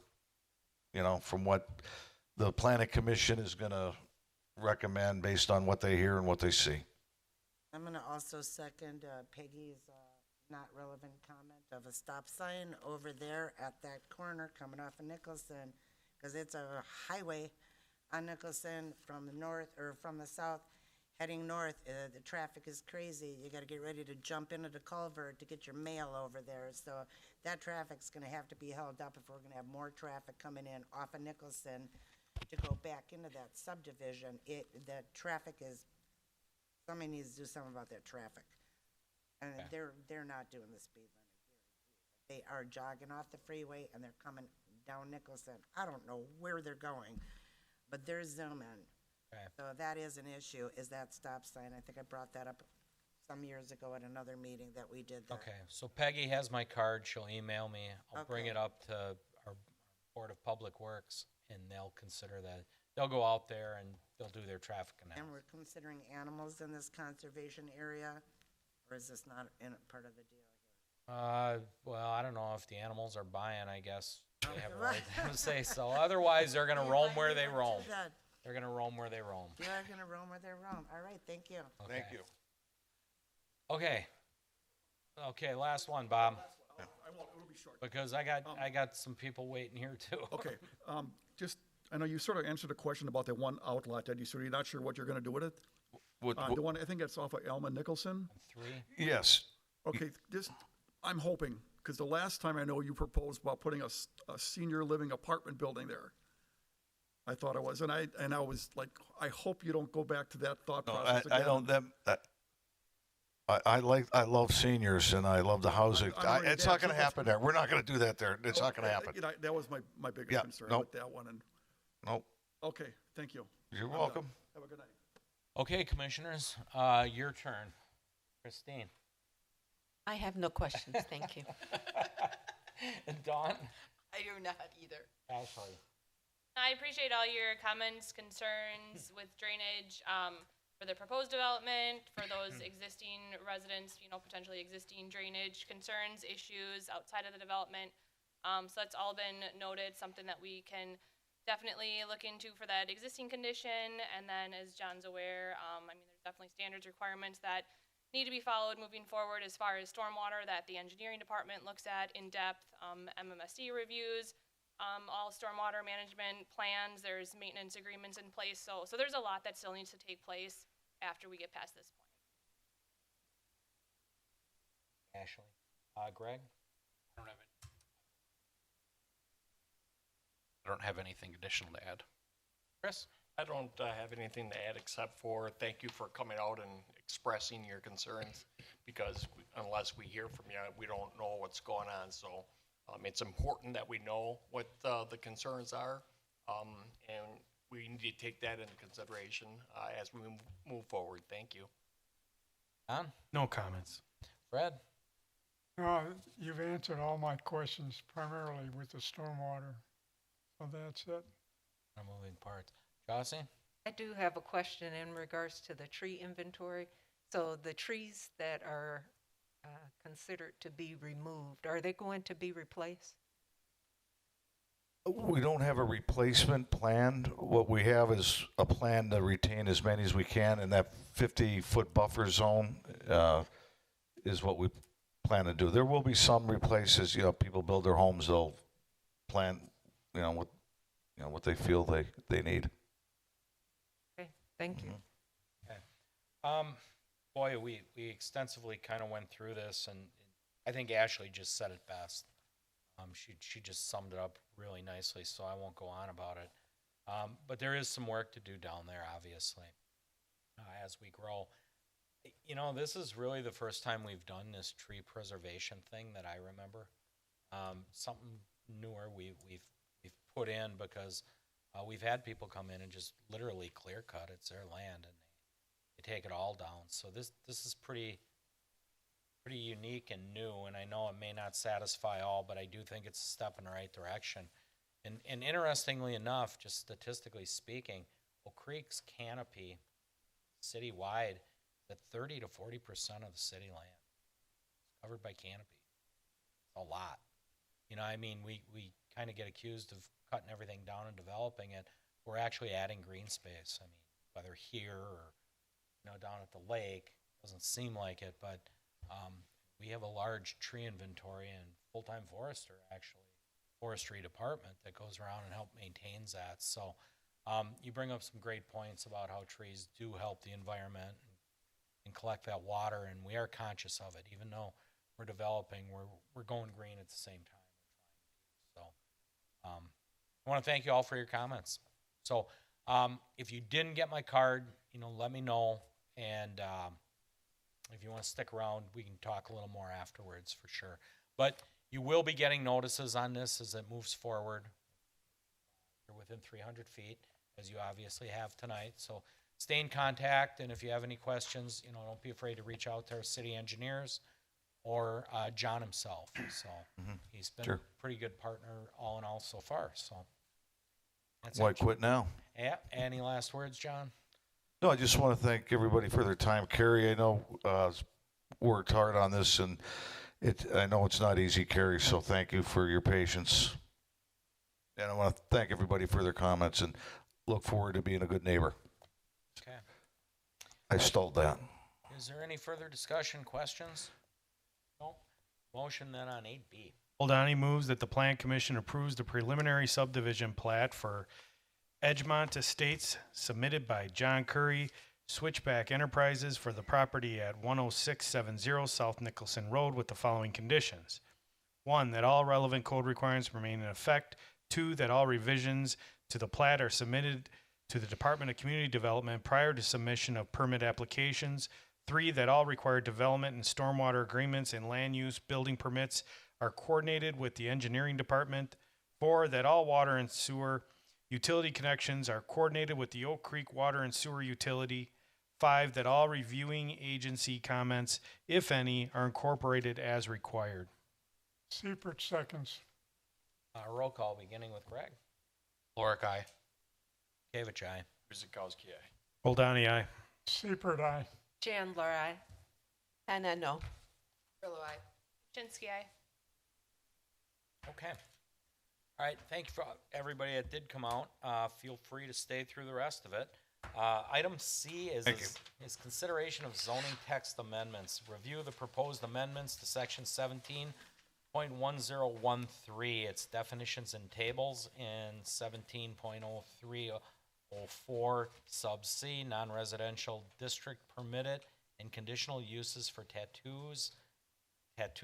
from what the planning commission is going to recommend based on what they hear and what they see. I'm going to also second Peggy's not relevant comment of a stop sign over there at that corner coming off of Nicholson, because it's a highway on Nicholson from the north or from the south heading north. The traffic is crazy. You got to get ready to jump into the culvert to get your mail over there. So that traffic's going to have to be held up if we're going to have more traffic coming in off of Nicholson to go back into that subdivision. That traffic is, somebody needs to do something about that traffic. And they're not doing the speed limit here. They are jogging off the freeway and they're coming down Nicholson. I don't know where they're going, but they're zooming. Okay. So that is an issue, is that stop sign. I think I brought that up some years ago at another meeting that we did there. Okay, so Peggy has my card. She'll email me. I'll bring it Okay. up to our Board of Public Works, and they'll consider that. They'll go out there and they'll do their traffic And analysis. we're considering animals in this conservation area, or is this not in part of the deal? Well, I don't know if the animals are buying, I guess they have a right to say so. Otherwise, they're gonna roam where they roam. They're gonna roam where they roam. You are gonna roam where they roam. All right, thank you. Thank you. Okay. Okay, last one, Bob, I won't, it'll be short. because I got some people waiting here too. Okay, just, I know you sort of answered a question about that one outlet that you're not sure what you're gonna do with it. The one, I think that's off of Elm and Nicholson. 3? Yes. Okay, I'm hoping, because the last time I know you proposed about putting a senior living apartment building there. I thought it was, and I was like, I hope you don't go back to that thought No, process I again. don't, I love seniors and I love the housing. I know, It's yeah, not gonna that's- happen there. We're not gonna do that there. It's not gonna happen. You know, that was my biggest Yeah, concern nope. with that one, and, Nope. okay, thank you. You're I'm done. welcome. Have a good night. Okay, commissioners, your turn. Christine. I have no questions, thank you. And Dawn? I do not either. Ashley. I appreciate all your comments, concerns with drainage, for the proposed development, for those existing residents, potentially existing drainage concerns, issues outside of the development. So that's all been noted, something that we can definitely look into for that existing condition. And then as John's aware, there's definitely standards requirements that need to be followed moving forward as far as stormwater that the engineering department looks at in depth, MMSD reviews, all stormwater management plans, there's maintenance agreements in place. So there's a lot that still needs to take place after we get past this point. Ashley. Greg? I don't have anything additional to add. Chris? I don't have anything to add except for thank you for coming out and expressing your concerns, because unless we hear from you, we don't know what's going on. So it's important that we know what the concerns are, and we need to take that into consideration as we move forward. Thank you. Don? No comments. Fred? You've answered all my questions primarily with the stormwater. So that's it. No moving parts. Josie? I do have a question in regards to the tree inventory. So the trees that are considered to be removed, are they going to be replaced? We don't have a replacement planned. What we have is a plan to retain as many as we can, and that 50-foot buffer zone is what we plan to do. There will be some replaces. People build their homes, they'll plan, what they feel they need. Okay, thank you. Okay. Boy, we extensively kind of went through this, and I think Ashley just said it best. She just summed it up really nicely, so I won't go on about it. But there is some work to do down there, obviously, as we grow. This is really the first time we've done this tree preservation thing that I remember. Something newer we've put in because we've had people come in and just literally clear cut. It's their land, and they take it all down. So this is pretty unique and new, and I know it may not satisfy all, but I do think it's a step in the right direction. And interestingly enough, just statistically speaking, Oak Creek's canopy citywide is at 30 to 40% of the city land. It's covered by canopy. It's a lot. We kind of get accused of cutting everything down and developing it. We're actually adding green space. Whether here or down at the lake, doesn't seem like it, but we have a large tree inventory and full-time forester, actually, forestry department that goes around and help maintains that. So you bring up some great points about how trees do help the environment and collect that water, and we are conscious of it. Even though we're developing, we're going green at the same time. So I want to thank you all for your comments. So if you didn't get my card, let me know, and if you want to stick around, we can talk a little more afterwards for sure. But You will be getting notices on this as it moves forward. You're within 300 feet, as you obviously have tonight. So stay in contact, and if you have any questions, don't be afraid to reach out to our city engineers or John himself. So he's been Sure. a pretty good partner all in all so far. So that's Why it. quit now? Yeah. Any last words, John? No, I just want to thank everybody for their time. Carrie, I know worked hard on this, and I know it's not easy, Carrie, so thank you for your patience. And I want to thank everybody for their comments and look forward to being a good neighbor. Okay. I stole that. Is there any further discussion, questions? No. Motion then on 8B. Oldani moves that the Plan Commission approves the preliminary subdivision plat for Edgemont Estates submitted by John Curry, Switchback Enterprises for the property at 10670 South Nicholson Road with the following conditions. 1, that all relevant code requirements remain in effect. 2, that all revisions to the plat are submitted to the Department of Community Development prior to submission of permit applications. 3, that all required development and stormwater agreements and land use building permits are coordinated with the engineering department. 4, that all water and sewer utility connections are coordinated with the Oak Creek Water and Sewer Utility. 5, that all reviewing agency comments, if any, are incorporated as required. Seipert seconds. Roll call beginning with Greg. Lorick, aye. Kavich, aye. Guzekowski, aye. Oldani, aye. Seipert, aye. Chandler, aye. Hannah, no. Grillo, aye. Shinsky, aye. Okay. All right, thank you for everybody that did come out. Feel free to stay through the rest of it. Item C is is consideration of zoning text amendments. Review the proposed amendments to section 17.1013. Its definitions and tables in 17.0304 sub C, non-residential district permitted and conditional uses for tattoo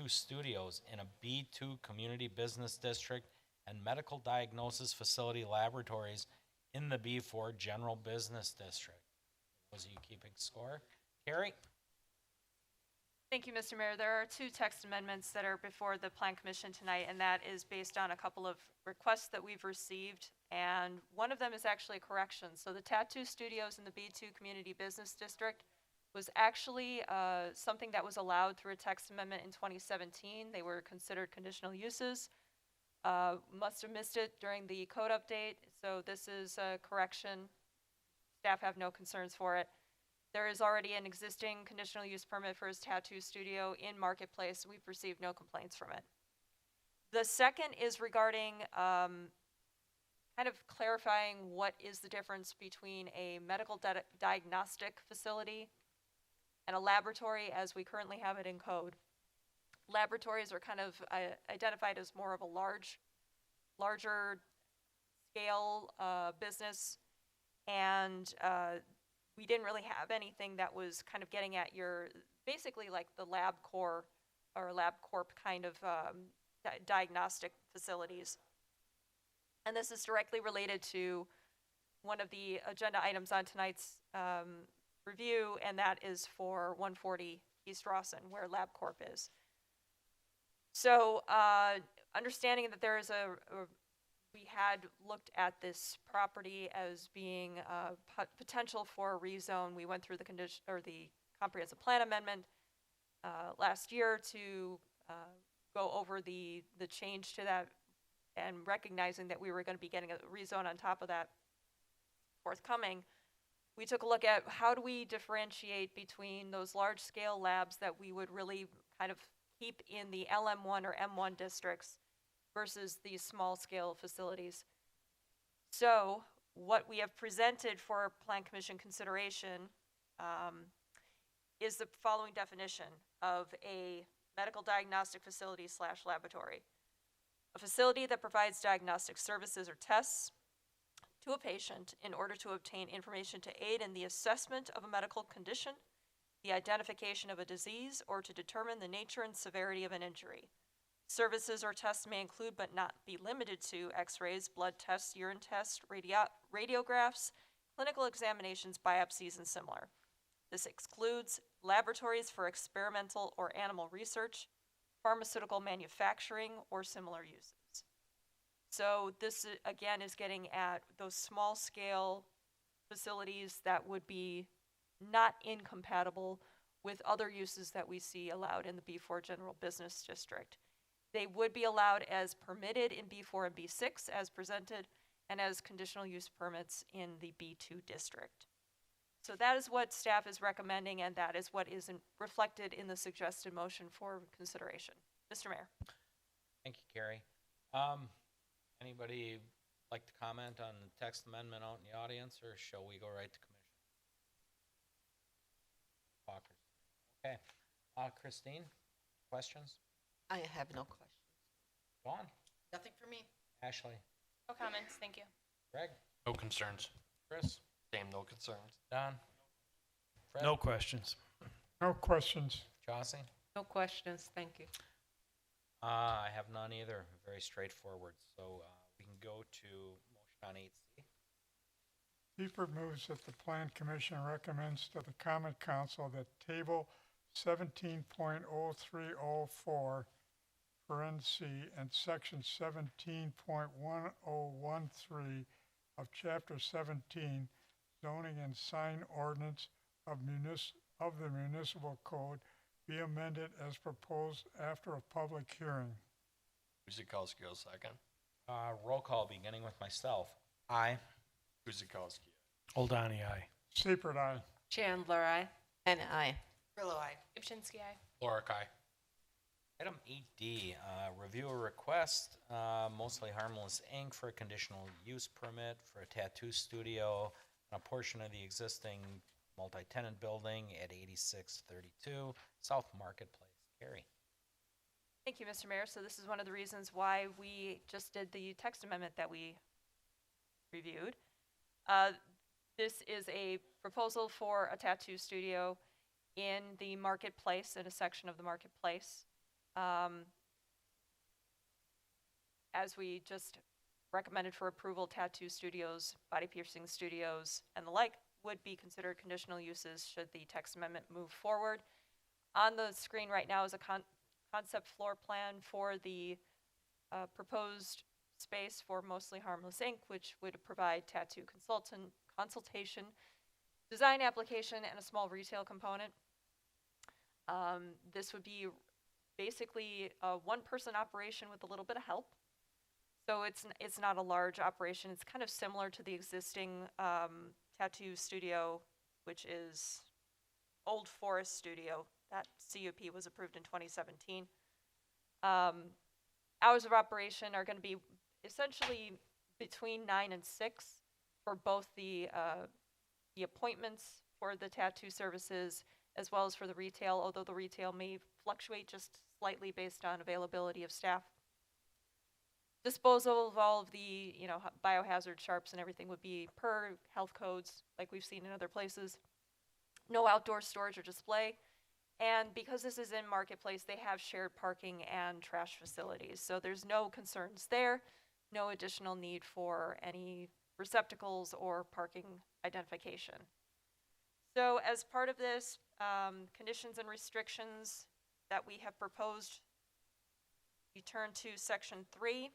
studios in a B2 community business district and medical diagnosis facility laboratories in the B4 general business district. Was you keeping score? Carrie? Thank you, Mr. Mayor. There are 2 text amendments that are before the Plan Commission tonight, and that is based on a couple of requests that we've received, and one of them is actually a correction. So the tattoo studios in the B2 Community Business District was actually something that was allowed through a text amendment in 2017. They were considered conditional uses. Must have missed it during the code update, so this is a correction. Staff have no concerns for it. There is already an existing conditional use permit for his tattoo studio in Marketplace. We've received no complaints from it. The second is regarding kind of clarifying what is the difference between a medical diagnostic facility and a laboratory as we currently have it in code. Laboratories are kind of identified as more of a larger scale business, and we didn't really have anything that was kind of getting at your, basically like the LabCorp or LabCorp kind of diagnostic facilities. And this is directly related to one of the agenda items on tonight's review, and that is for 140 East Rawson, where LabCorp is. So, understanding that there is we had looked at this property as being potential for a rezone. We went through the the comprehensive plan amendment last year to go over the change to that, and recognizing that we were going to be getting a rezone on top of that forthcoming. We took a look at how do we differentiate between those large-scale labs that we would really kind of keep in the LM1 or M1 districts versus these small-scale facilities. So what we have presented for Plan Commission consideration is the following definition of a medical diagnostic facility / laboratory. A facility that provides diagnostic services or tests to a patient in order to obtain information to aid in the assessment of a medical condition, the identification of a disease, or to determine the nature and severity of an injury. Services or tests may include, but not be limited to, x-rays, blood tests, urine tests, radiographs, clinical examinations, biopsies, and similar. This excludes laboratories for experimental or animal research, pharmaceutical manufacturing, or similar uses. So this, again, is getting at those small-scale facilities that would be not incompatible with other uses that we see allowed in the B4 General Business District. They would be allowed as permitted in B4 and B6 as presented, and as conditional use permits in the B2 district. So that is what staff is recommending, and that is what is reflected in the suggested motion for consideration. Mr. Mayor. Thank you, Carrie. Anybody like to comment on the text amendment out in the audience, or shall we go right to commission? Walker. Okay. Christine, questions? I have no questions. Dawn? Nothing for me. Ashley? No comments, thank you. Greg? No concerns. Chris? Same, no concerns. Don? Fred? No questions. No questions. Chauncey? No questions, thank you. I have none either. Very straightforward. So we can go to motion on 8C. Seifert moves that the Plan Commission recommends to the Common Council that Table 17.0304 (C) and Section 17.1013 of Chapter 17 Zoning and Sign Ordinance of the Municipal Code be amended as proposed after a public hearing. Guzekowski will second. Roll call beginning with myself. Aye. Guzekowski. Oldani, aye. Seifert, aye. Chandler, aye. And I. Grillo, aye. Ibshinski, aye. Lorick, aye. Item 8D, review a request, Mostly Harmless Inc. for a conditional use permit for a tattoo studio on a portion of the existing multi-tenant building at 8632 South Marketplace. Carrie. Thank you, Mr. Mayor. So this is one of the reasons why we just did the text amendment that we reviewed. This is a proposal for a tattoo studio in the marketplace, in a section of the marketplace. As we just recommended for approval, tattoo studios, body piercing studios, and the like would be considered conditional uses should the text amendment move forward. On the screen right now is a concept floor plan for the proposed space for Mostly Harmless Inc., which would provide tattoo consultation, design application, and a small retail component. This would be basically a one-person operation with a little bit of help. So it's not a large operation. It's kind of similar to the existing tattoo studio, which is Old Forest Studio. That CUP was approved in 2017. Hours of operation are going to be essentially between 9 and 6 for both the appointments for the tattoo services as well as for the retail, although the retail may fluctuate just slightly based on availability of staff. Disposal of all of the, biohazard sharps and everything would be per health codes like we've seen in other places. No outdoor storage or display. And because this is in Marketplace, they have shared parking and trash facilities. So there's no concerns there, no additional need for any receptacles or parking identification. So as part of this, conditions and restrictions that we have proposed, you turn to Section 3.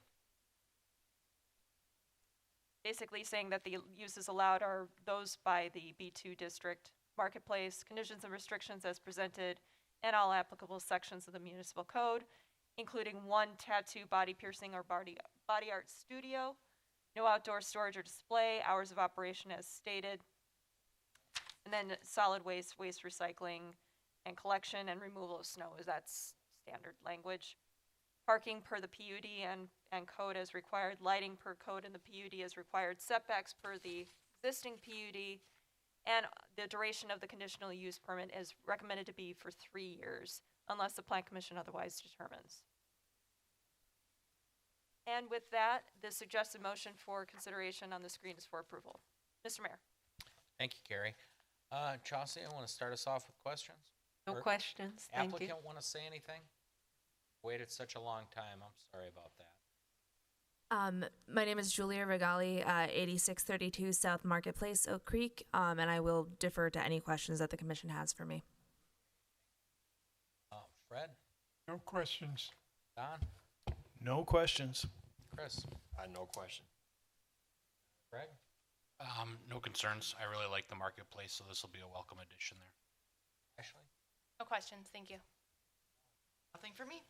Basically saying that the uses allowed are those by the B2 district marketplace, conditions and restrictions as presented, and all applicable sections of the municipal code, including one tattoo, body piercing, or body art studio, no outdoor storage or display, hours of operation as stated, and then solid waste, waste recycling, and collection and removal of snow, as that's standard language. Parking per the PUD and code as required, lighting per code and the PUD as required, setbacks per the existing PUD, and the duration of the conditional use permit is recommended to be for 3 years, unless the Plan Commission otherwise determines. And with that, the suggested motion for consideration on the screen is for approval. Mr. Mayor. Thank you, Carrie. Chauncey, I want to start us off with questions. No Or questions, thank you. Applicant want to say anything? Waited such a long time. I'm sorry about that. My name is Julia Regali, 8632 South Marketplace, Oak Creek, and I will defer to any questions that the commission has for me. Fred? No questions. Don? No questions. Chris? No question. Greg? No concerns. I really like the marketplace, so this will be a welcome addition there. Ashley? No questions, thank you. Nothing for me.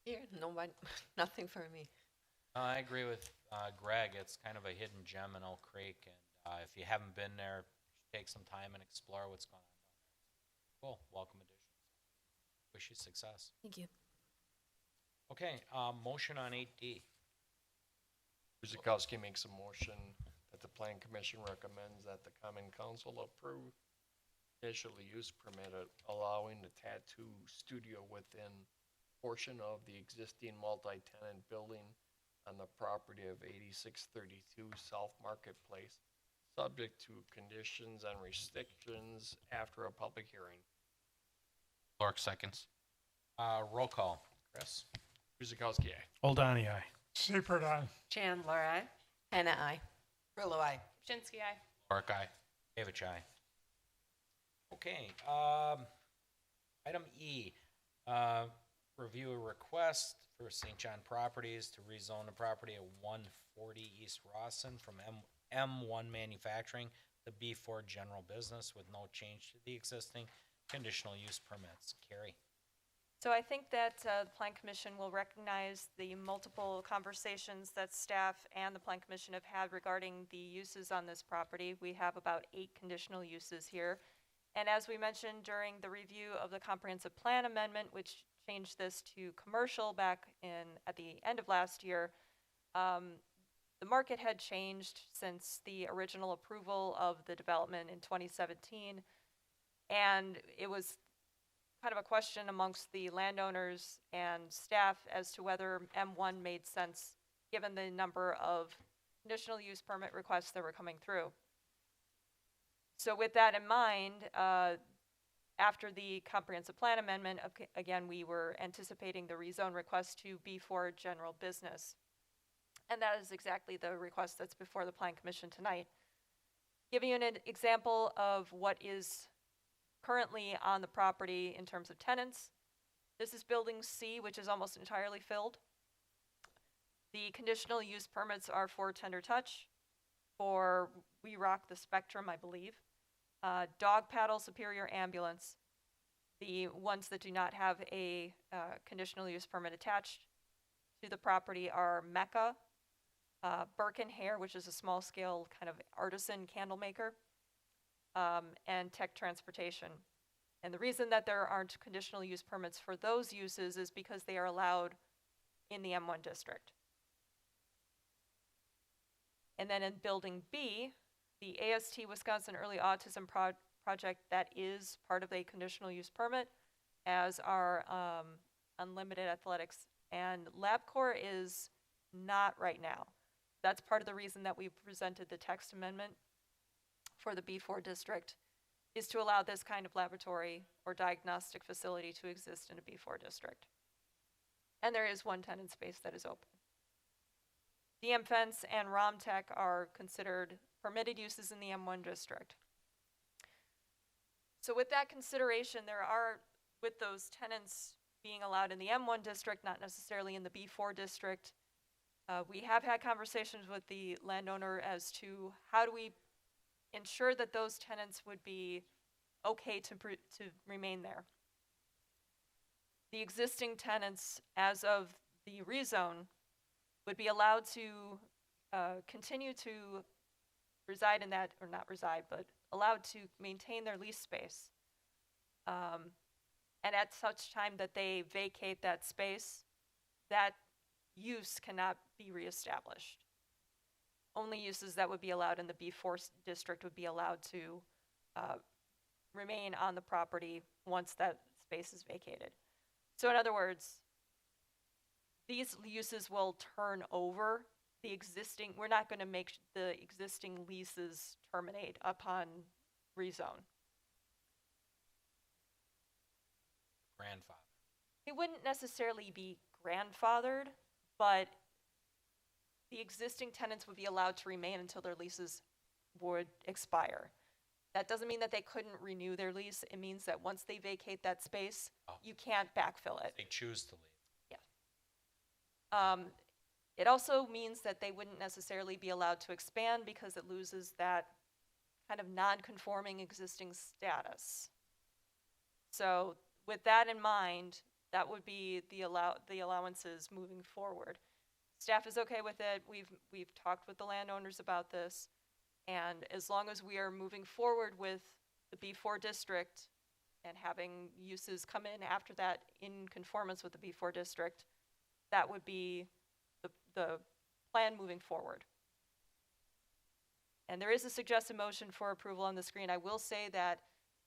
Here, no one, nothing for me. I agree with Greg. It's kind of a hidden gem in Oak Creek, and if you haven't been there, take some time and explore what's going on down there. Cool. Welcome addition. Wish you success. Thank you. Okay, motion on 8D. Guzekowski makes a motion that the Plan Commission recommends that the Common Council approve conditional use permit allowing the tattoo studio within portion of the existing multi-tenant building on the property of 8632 South Marketplace, subject to conditions and restrictions after a public hearing. Clark seconds. Roll call. Chris? Guzekowski, aye. Oldani, aye. Seifert, aye. Chandler, aye. Hannah, I. Grillo, aye. Shinsky, aye. Clark, aye. David, aye. Okay, item E, review a request for St. John Properties to rezone the property at 140 East Rawson from M1 Manufacturing to B4 General Business with no change to the existing conditional use permits. Carrie? So I think that the Plan Commission will recognize the multiple conversations that staff and the Plan Commission have had regarding the uses on this property. We have about 8 conditional uses here. And as we mentioned during the review of the comprehensive plan amendment, which changed this to commercial back at the end of last year, the market had changed since the original approval of the development in 2017. And it was kind of a question amongst the landowners and staff as to whether M1 made sense given the number of conditional use permit requests that were coming through. So with that in mind, after the comprehensive plan amendment, again, we were anticipating the rezone request to B4 general business. And that is exactly the request that's before the Plan Commission tonight. Giving you an example of what is currently on the property in terms of tenants. This is building C, which is almost entirely filled. The conditional use permits are for Tender Touch, for We Rock the Spectrum, I believe, Dog Paddle Superior Ambulance. The ones that do not have a conditional use permit attached to the property are Mecca, Birkin Hair, which is a small scale kind of artisan candle maker, and Tech Transportation. And the reason that there aren't conditional use permits for those uses is because they are allowed in the M1 district. And then in building B, the AST Wisconsin Early Autism Project, that is part of a conditional use permit, as are Unlimited Athletics. And LabCorp is not right now. That's part of the reason that we presented the text amendment for the B4 district, is to allow this kind of laboratory or diagnostic facility to exist in a B4 district. And there is one tenant space that is open. DM Fence and RomTech are considered permitted uses in the M1 district. So with that consideration, there are, with those tenants being allowed in the M1 district, not necessarily in the B4 district, we have had conversations with the landowner as to how do we ensure that those tenants would be okay to remain there. The existing tenants, as of the rezone, would be allowed to continue to reside in that, or not reside, but allowed to maintain their lease space. And at such time that they vacate that space, that use cannot be reestablished. Only uses that would be allowed in the B4 district would be allowed to remain on the property once that space is vacated. So in other words, these uses will turn over the existing, we're not going to make the existing leases terminate upon rezone. Grandfather. It wouldn't necessarily be grandfathered, but the existing tenants would be allowed to remain until their leases would expire. That doesn't mean that they couldn't renew their lease. It means that once they vacate that space, Oh. you can't backfill it. They choose to leave. It also means that they wouldn't necessarily be allowed to expand because it loses that kind of non-conforming existing status. So with that in mind, that would be the allowances moving forward. Staff is okay with it. We've talked with the landowners about this. And as long as we are moving forward with the B4 district and having uses come in after that in conformance with the B4 district, that would be the plan moving forward. And there is a suggested motion for approval on the screen. I will say that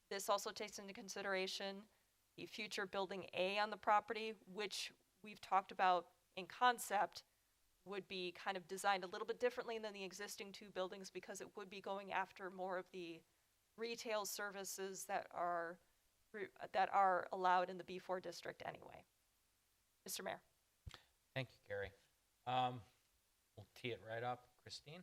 this also takes into consideration the future building A on the property, which we've talked about in concept, would be kind of designed a little bit differently than the existing two buildings because it would be going after more of the retail services that are allowed in the B4 district anyway. Mr. Mayor. Thank you, Carrie. We'll tee it right up. Christine?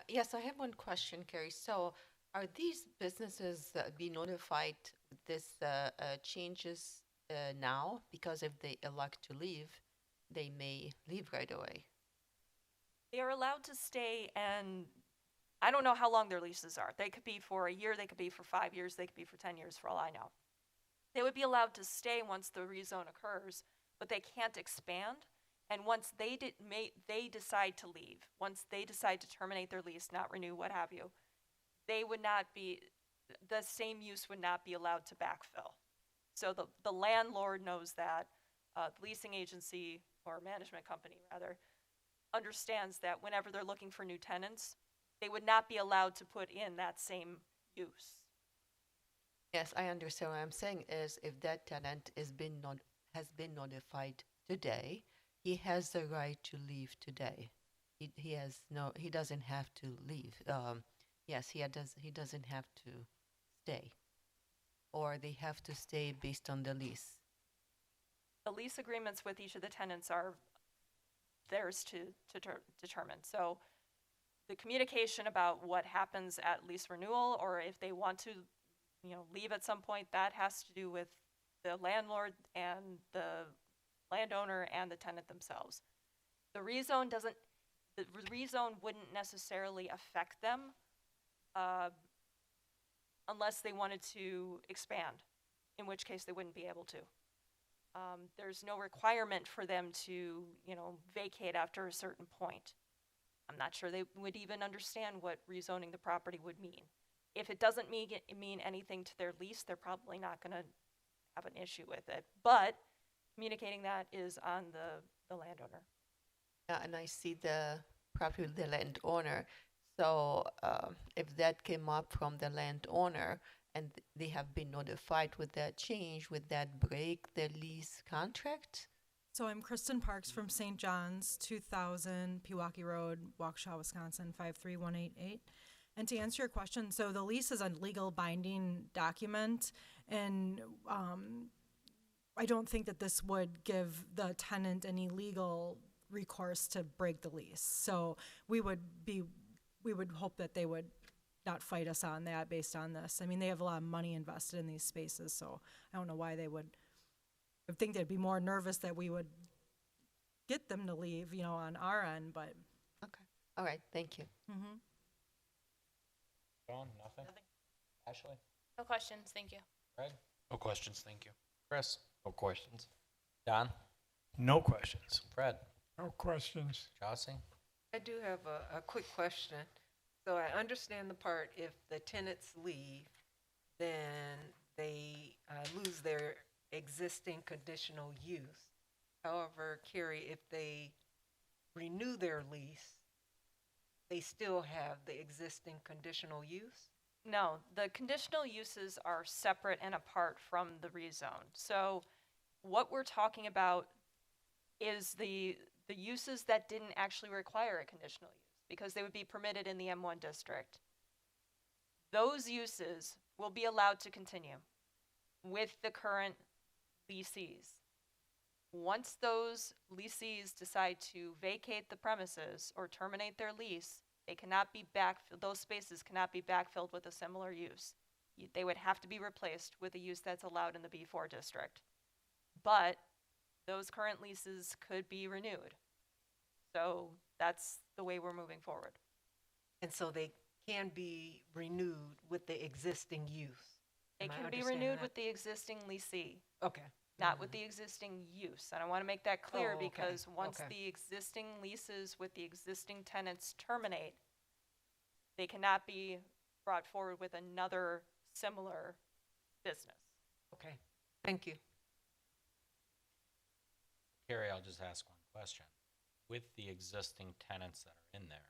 Yes, I have one question, Carrie. So are these businesses be notified with this changes now? Because if they elect to leave, they may leave right away. They are allowed to stay, and I don't know how long their leases are. They could be for a year, they could be for 5 years, they could be for 10 years, for all I know. They would be allowed to stay once the rezone occurs, but they can't expand. And once they decide to leave, once they decide to terminate their lease, not renew, what have you, they would not be, the same use would not be allowed to backfill. So the landlord knows that, the leasing agency, or management company rather, understands that whenever they're looking for new tenants, they would not be allowed to put in that same use. Yes, I understand. What I'm saying is if that tenant has been notified today, he has the right to leave today. He doesn't have to leave. Yes, he doesn't have to stay. Or they have to stay based on the lease. The lease agreements with each of the tenants are theirs to determine. So the communication about what happens at lease renewal, or if they want to, leave at some point, that has to do with the landlord and the landowner and the tenant themselves. The rezone wouldn't necessarily affect them unless they wanted to expand, in which case they wouldn't be able to. There's no requirement for them to, vacate after a certain point. I'm not sure they would even understand what rezoning the property would mean. If it doesn't mean anything to their lease, they're probably not going to have an issue with it. But communicating that is on the landowner. Yeah, and I see the property with the landowner. So if that came up from the landowner and they have been notified with that change, would that break the lease contract? So I'm Kristen Parks from St. John's, 2000 Pewaukee Road, Waukesha, Wisconsin, 53188. And to answer your question, so the lease is a legal binding document, and I don't think that this would give the tenant any legal recourse to break the lease. So we would hope that they would not fight us on that based on this. I mean, they have a lot of money invested in these spaces, so I don't know why they would. I think they'd be more nervous that we would get them to leave, on our end, but. Okay. All right. Thank you. Mm-hmm. John, nothing? Ashley? No questions, thank you. Fred? No questions, thank you. Chris? No questions. Don? No questions. Fred? No questions. Jossie? I do have a quick question. So I understand the part, if the tenants leave, then they lose their existing conditional use. However, Carrie, if they renew their lease, they still have the existing conditional use? No, the conditional uses are separate and apart from the rezone. So what we're talking about is the uses that didn't actually require a conditional use because they would be permitted in the M1 district. Those uses will be allowed to continue with the current leasees. Once those leasees decide to vacate the premises or terminate their lease, They cannot be backfilled, those spaces cannot be backfilled with a similar use. They would have to be replaced with a use that's allowed in the B4 district. But those current leases could be renewed. So that's the way we're moving forward. And so they can be renewed with the existing use. They Am I can be understanding renewed that? with the existing leasee, Okay. not with the existing use. And I want to make that clear Oh, okay. because once Okay. the existing leases with the existing tenants terminate, they cannot be brought forward with another similar business. Okay. Thank you. Carrie, I'll just ask one question. With the existing tenants that are in there,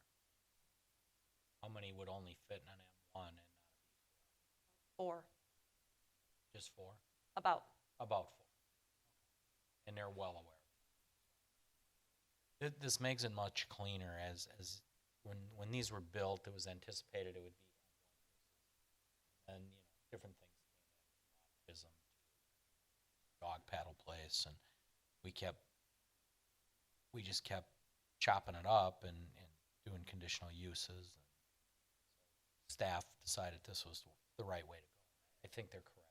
how many would only fit in an M1 and not a Or B4? Just 4? about. About 4. And they're well aware. This makes it much cleaner as when these were built, it was anticipated it would be M1 and different things came in, dog paddle place, and we just kept chopping it up and doing conditional uses. And staff decided this was the right way to go. I think they're correct.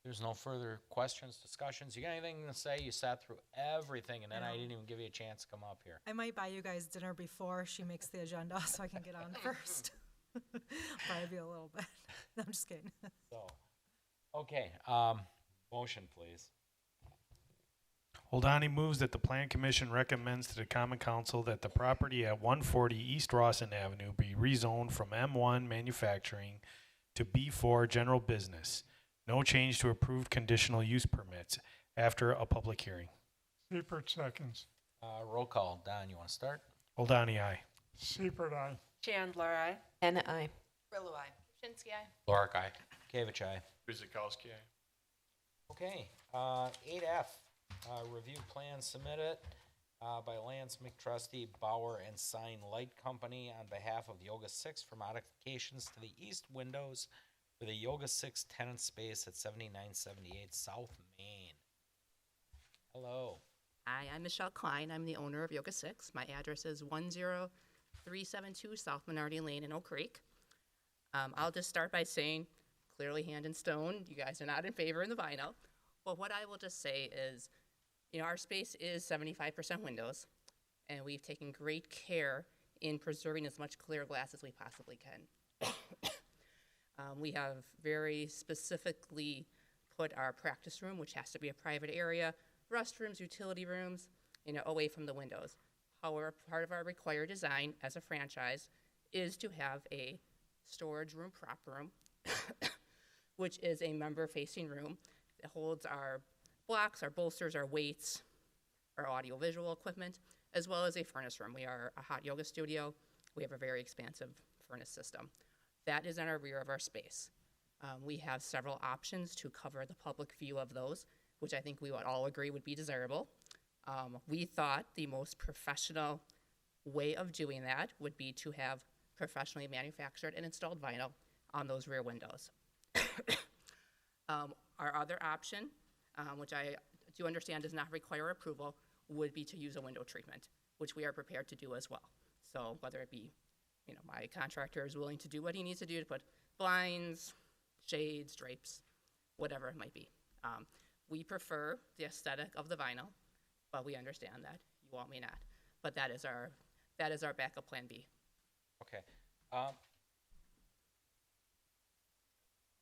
There's no further questions, discussions. You got anything to say? You sat through everything, and then I didn't even give you a chance to come up here. I might buy you guys dinner before she makes the agenda so I can get on first. Probably be a little bit. No, I'm just kidding. So, okay, motion, please. Oldani moves that the Plan Commission recommends to the Common Council that the property at 140 East Rawson Avenue be rezoned from M1 manufacturing to B4 general business. No change to approved conditional use permits after a public hearing. Seipert seconds. Roll call. Don, you want to start? Oldani, aye. Seipert, aye. Chandler, aye. Anna, I. Grillo, aye. Shinsky, aye. Lorick, aye. Kavich, aye. Guzekowski, aye. Okay, 8F, review plan submitted by Lance McTrusty, Bauer and Sign Light Company on behalf of Yoga 6 for modifications to the east windows for the Yoga 6 tenant space at 7978 South Main. Hello. Hi, I'm Michelle Klein. I'm the owner of Yoga 6. My address is 10372 South Menardi Lane in Oak Creek. I'll just start by saying, clearly hand in stone, you guys are not in favor in the vinyl. But what I will just say is, our space is 75% windows, and we've taken great care in preserving as much clear glass as we possibly can. We have very specifically put our practice room, which has to be a private area, restrooms, utility rooms, away from the windows. However, part of our required design as a franchise is to have a storage room, prop room, which is a member-facing room that holds our blocks, our bolsters, our weights, our audio-visual equipment, as well as a furnace room. We are a hot yoga studio. We have a very expansive furnace system. That is in our rear of our space. We have several options to cover the public view of those, which I think we would all agree would be desirable. We thought the most professional way of doing that would be to have professionally manufactured and installed vinyl on those rear windows. Our other option, which I do understand does not require approval, would be to use a window treatment, which we are prepared to do as well. So whether it be, my contractor is willing to do what he needs to do to put blinds, shades, drapes, whatever it might be. We prefer the aesthetic of the vinyl, but we understand that you all may not. But that is our backup plan B. Okay.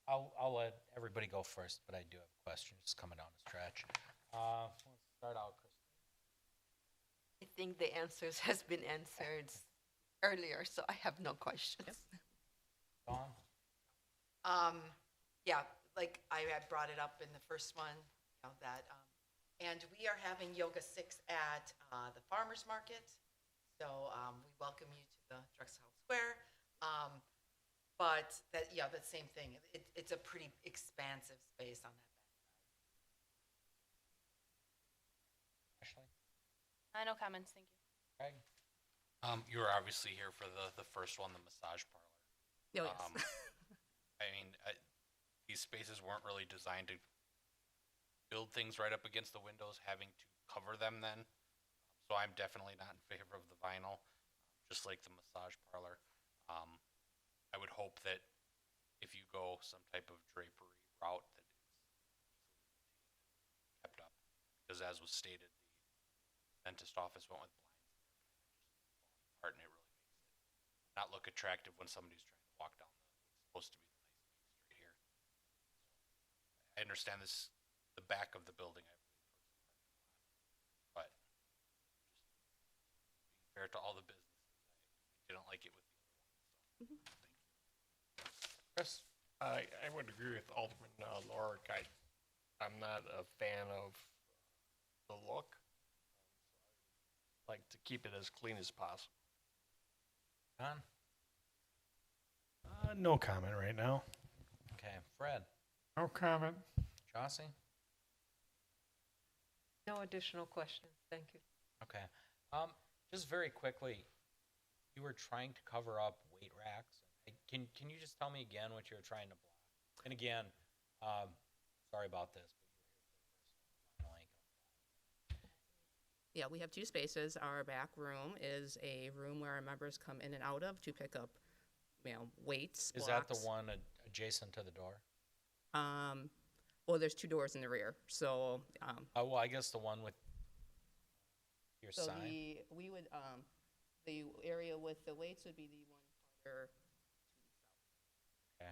I'll let everybody go first, but I do have questions coming down the stretch. Let's start out, Chris. I think the answers has been answered earlier, so I have no questions. Dawn? Yeah, like I had brought it up in the first one, and we are having Yoga 6 at the Farmers Market. So we welcome you to the Drexel Square. But that same thing. It's a pretty expansive space on that back. Ashley? No comments, thank you. Craig? You were obviously here for the first one, the massage parlor. Oh, yes. I mean, these spaces weren't really designed to build things right up against the windows, having to cover them then. So I'm definitely not in favor of the vinyl, just like the massage parlor. I would hope that if you go some type of drapery route, that it's kept up. Because as was stated, the dentist office went with blinds and they're kind of just falling apart, and it really makes it not look attractive when somebody's trying to walk down what's supposed to be the nice main street here. I understand this, the back of the building, I believe, towards the parking lot, but just being fair to all the businesses, I didn't like it with the other one. So, thank you. Chris? I would agree with Alderman Lorik. I'm not a fan of the look. Like to keep it as clean as possible. Don? No comment right now. Okay, Fred? No comment. Chauncey? No additional questions, thank you. Okay. Just very quickly, you were trying to cover up weight racks. Can you just tell me again what you were trying to block? And again, sorry about this, but you were here for the first one. Yeah, we have two spaces. Our back room is a room where our members come in and out of to pick up, weights, Is blocks. that the one adjacent to the door? Well, there's two doors in the rear, so, Well, I guess the one with your so sign. we would, the area with the weights would be the one farther. Okay.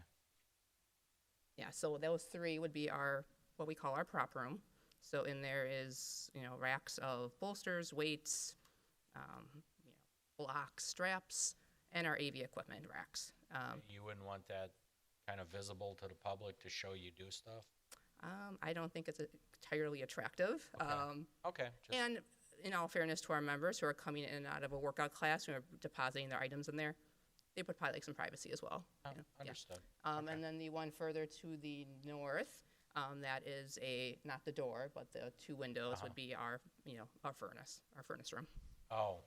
Yeah, so those three would be what we call our prop room. So in there is, racks of bolsters, weights, blocks, straps, and our AV equipment racks. You wouldn't want that kind of visible to the public to show you do stuff? I don't think it's entirely attractive. Okay. And in all fairness to our members who are coming in and out of a workout class, who are depositing their items in there, they would probably like some privacy as well. Understood. And then the one further to the north, that is not the door, but the two windows would be our furnace room. Oh.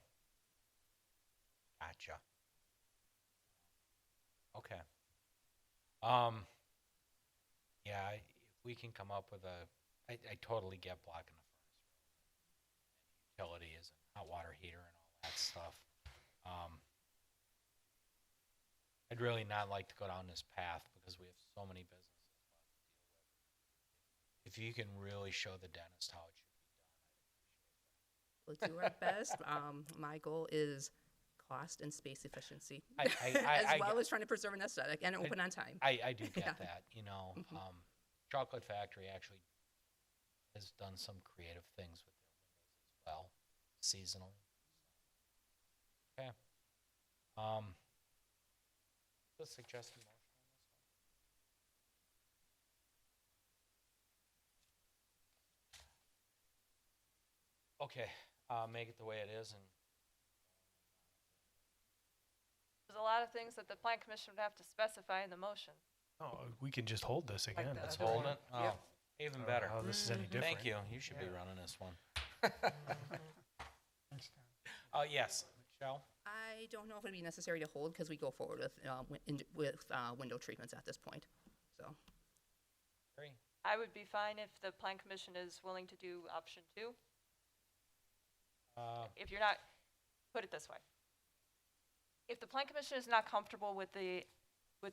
Gotcha. Okay. Yeah, if we can come up with I totally get blocking the furnace room and utilities and hot water heater and all that stuff. I'd really not like to go down this path because we have so many businesses left to deal with. If you can really show the dentist how it should be done, I'd appreciate that. We'll do our best. My goal is cost and space efficiency, as well as trying to preserve an aesthetic and open on time. I do get Yeah. that. Chocolate Factory actually has done some creative things with their windows as well, seasonal. Okay. The suggested motion on this one? Okay, make it the way it is and There's a lot of things that the plan commission would have to specify in the motion. Oh, we can just hold this again. that. let's hold it. Oh, Yep. even I don't better. know how this is any different. Thank you. You should be running this one. Yes, Michelle? I don't know if it'd be necessary to hold because we go forward with window treatments at this point. So Great. I would be fine if the plan commission is willing to do option 2. If you're not, put it this way. If the plan commission is not comfortable with the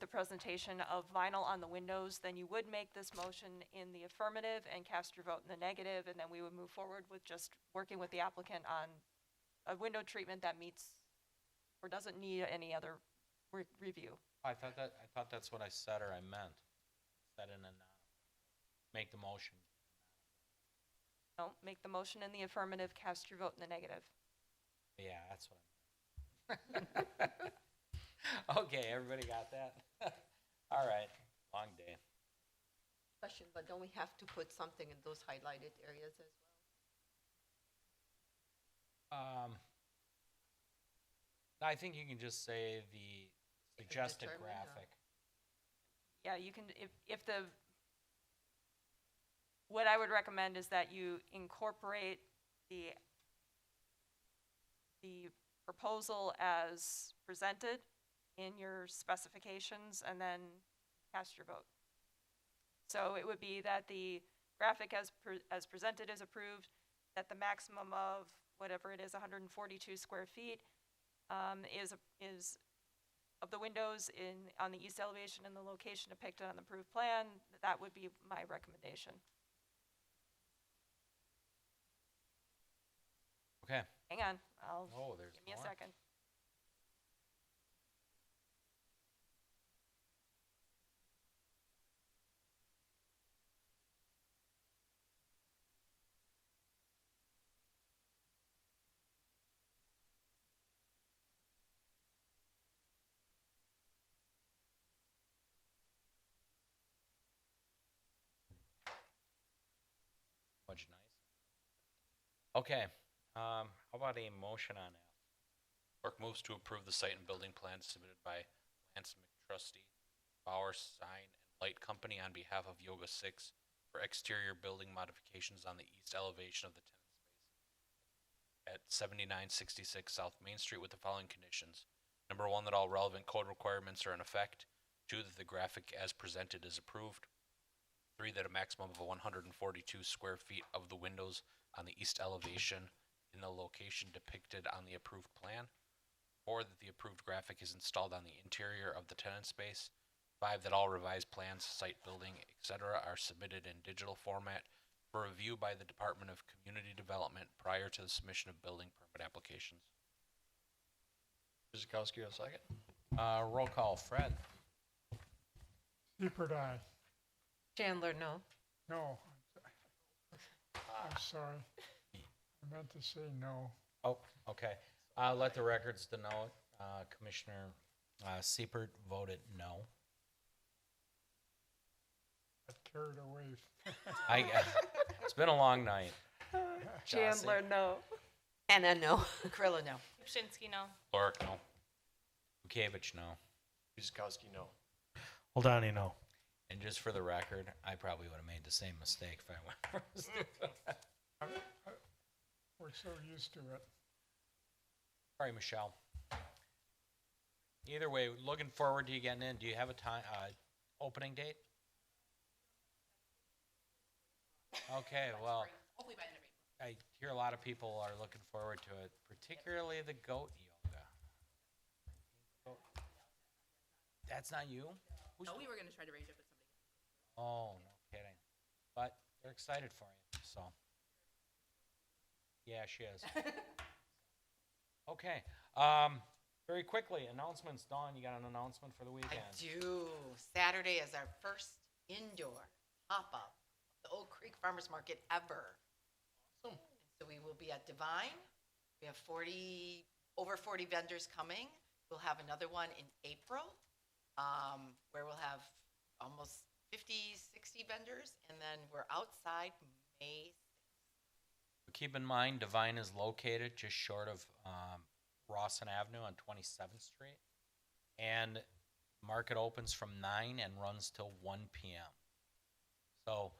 presentation of vinyl on the windows, then you would make this motion in the affirmative and cast your vote in the negative, and then we would move forward with just working with the applicant on a window treatment that meets or doesn't need any other review. I thought that's what I said or I meant. Said in a make the motion. No, make the motion in the affirmative, cast your vote in the negative. Yeah, that's what I meant. Okay, everybody got that? All right, long day. Question, but don't we have to put something in those highlighted areas as well? I think you can just say the suggested determined, graphic. Yeah, you can, if the, what I would recommend is that you incorporate the proposal as presented in your specifications and then cast your vote. So it would be that the graphic as presented is approved, that the maximum of whatever it is, 142 square feet, is of the windows on the east elevation and the location depicted on the approved plan. That would be my recommendation. Okay. Hang on, There's give me a more. second. Much nice. Okay, how about a motion on that? Clerk moves to approve the site and building plans submitted by Lance McTrusty, Bauer Sign and Light Company on behalf of Yoga 6 for exterior building modifications on the east elevation of the tenant space at 7966 South Main Street with the following conditions. Number 1, that all relevant code requirements are in effect. 2, that the graphic as presented is approved. 3, that a maximum of 142 square feet of the windows on the east elevation in the location depicted on the approved plan. 4, that the approved graphic is installed on the interior of the tenant space. 5, that all revised plans, site building, etc. are submitted in digital format for review by the Department of Community Development prior to the submission of building permit applications. Guzekowski, a second. Roll call, Fred. Seifert, aye. Chandler, no. No. I'm sorry. I meant to say no. Oh, okay. Let the records denote, Commissioner Seipert voted no. Got carried away. It's been a long night. Chandler, no. Anna, no. Krilla, no. Pshinski, no. Lorick, no. Bukevich, no. Guzekowski, no. Holdani, no. And just for the record, I probably would have made the same mistake if I went first. We're so used to it. Sorry, Michelle. Either way, looking forward to you getting in. Do you have a time, opening date? Okay, well, Hopefully by the end of April. I hear a lot of people are looking forward to it, particularly the goat yoga. That's not you? Who's No, we were gonna try to arrange it with somebody. Oh, no kidding. But they're excited for you, so. Yeah, she is. Okay. Very quickly, announcements. Dawn, you got an announcement for the weekend? I do. Saturday is our first indoor pop-up of the Oak Creek Farmers Market ever. Awesome. So we will be at Divine. We have over 40 vendors coming. We'll have another one in April, where we'll have almost 50, 60 vendors, and then we're outside May 6th. Keep in mind, Divine is located just short of Rawson Avenue on 27th Street. And market opens from 9 and runs till 1 p.m. So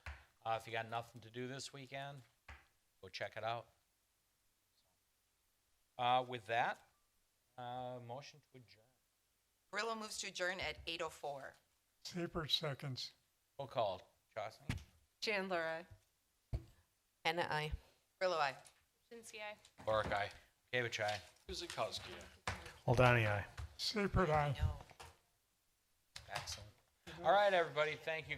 if you got nothing to do this weekend, go check it out. With that, motion to adjourn. Brillo moves to adjourn at 8:04. Seifert seconds. Roll call. Chauncey? Chandler, aye. Anna, aye. Brillo, aye. Pshinski, aye. Lorick, aye. Gavich, aye. Guzekowski, aye. Holdani, aye. Seifert, aye. No. Excellent. All right, everybody. Thank you.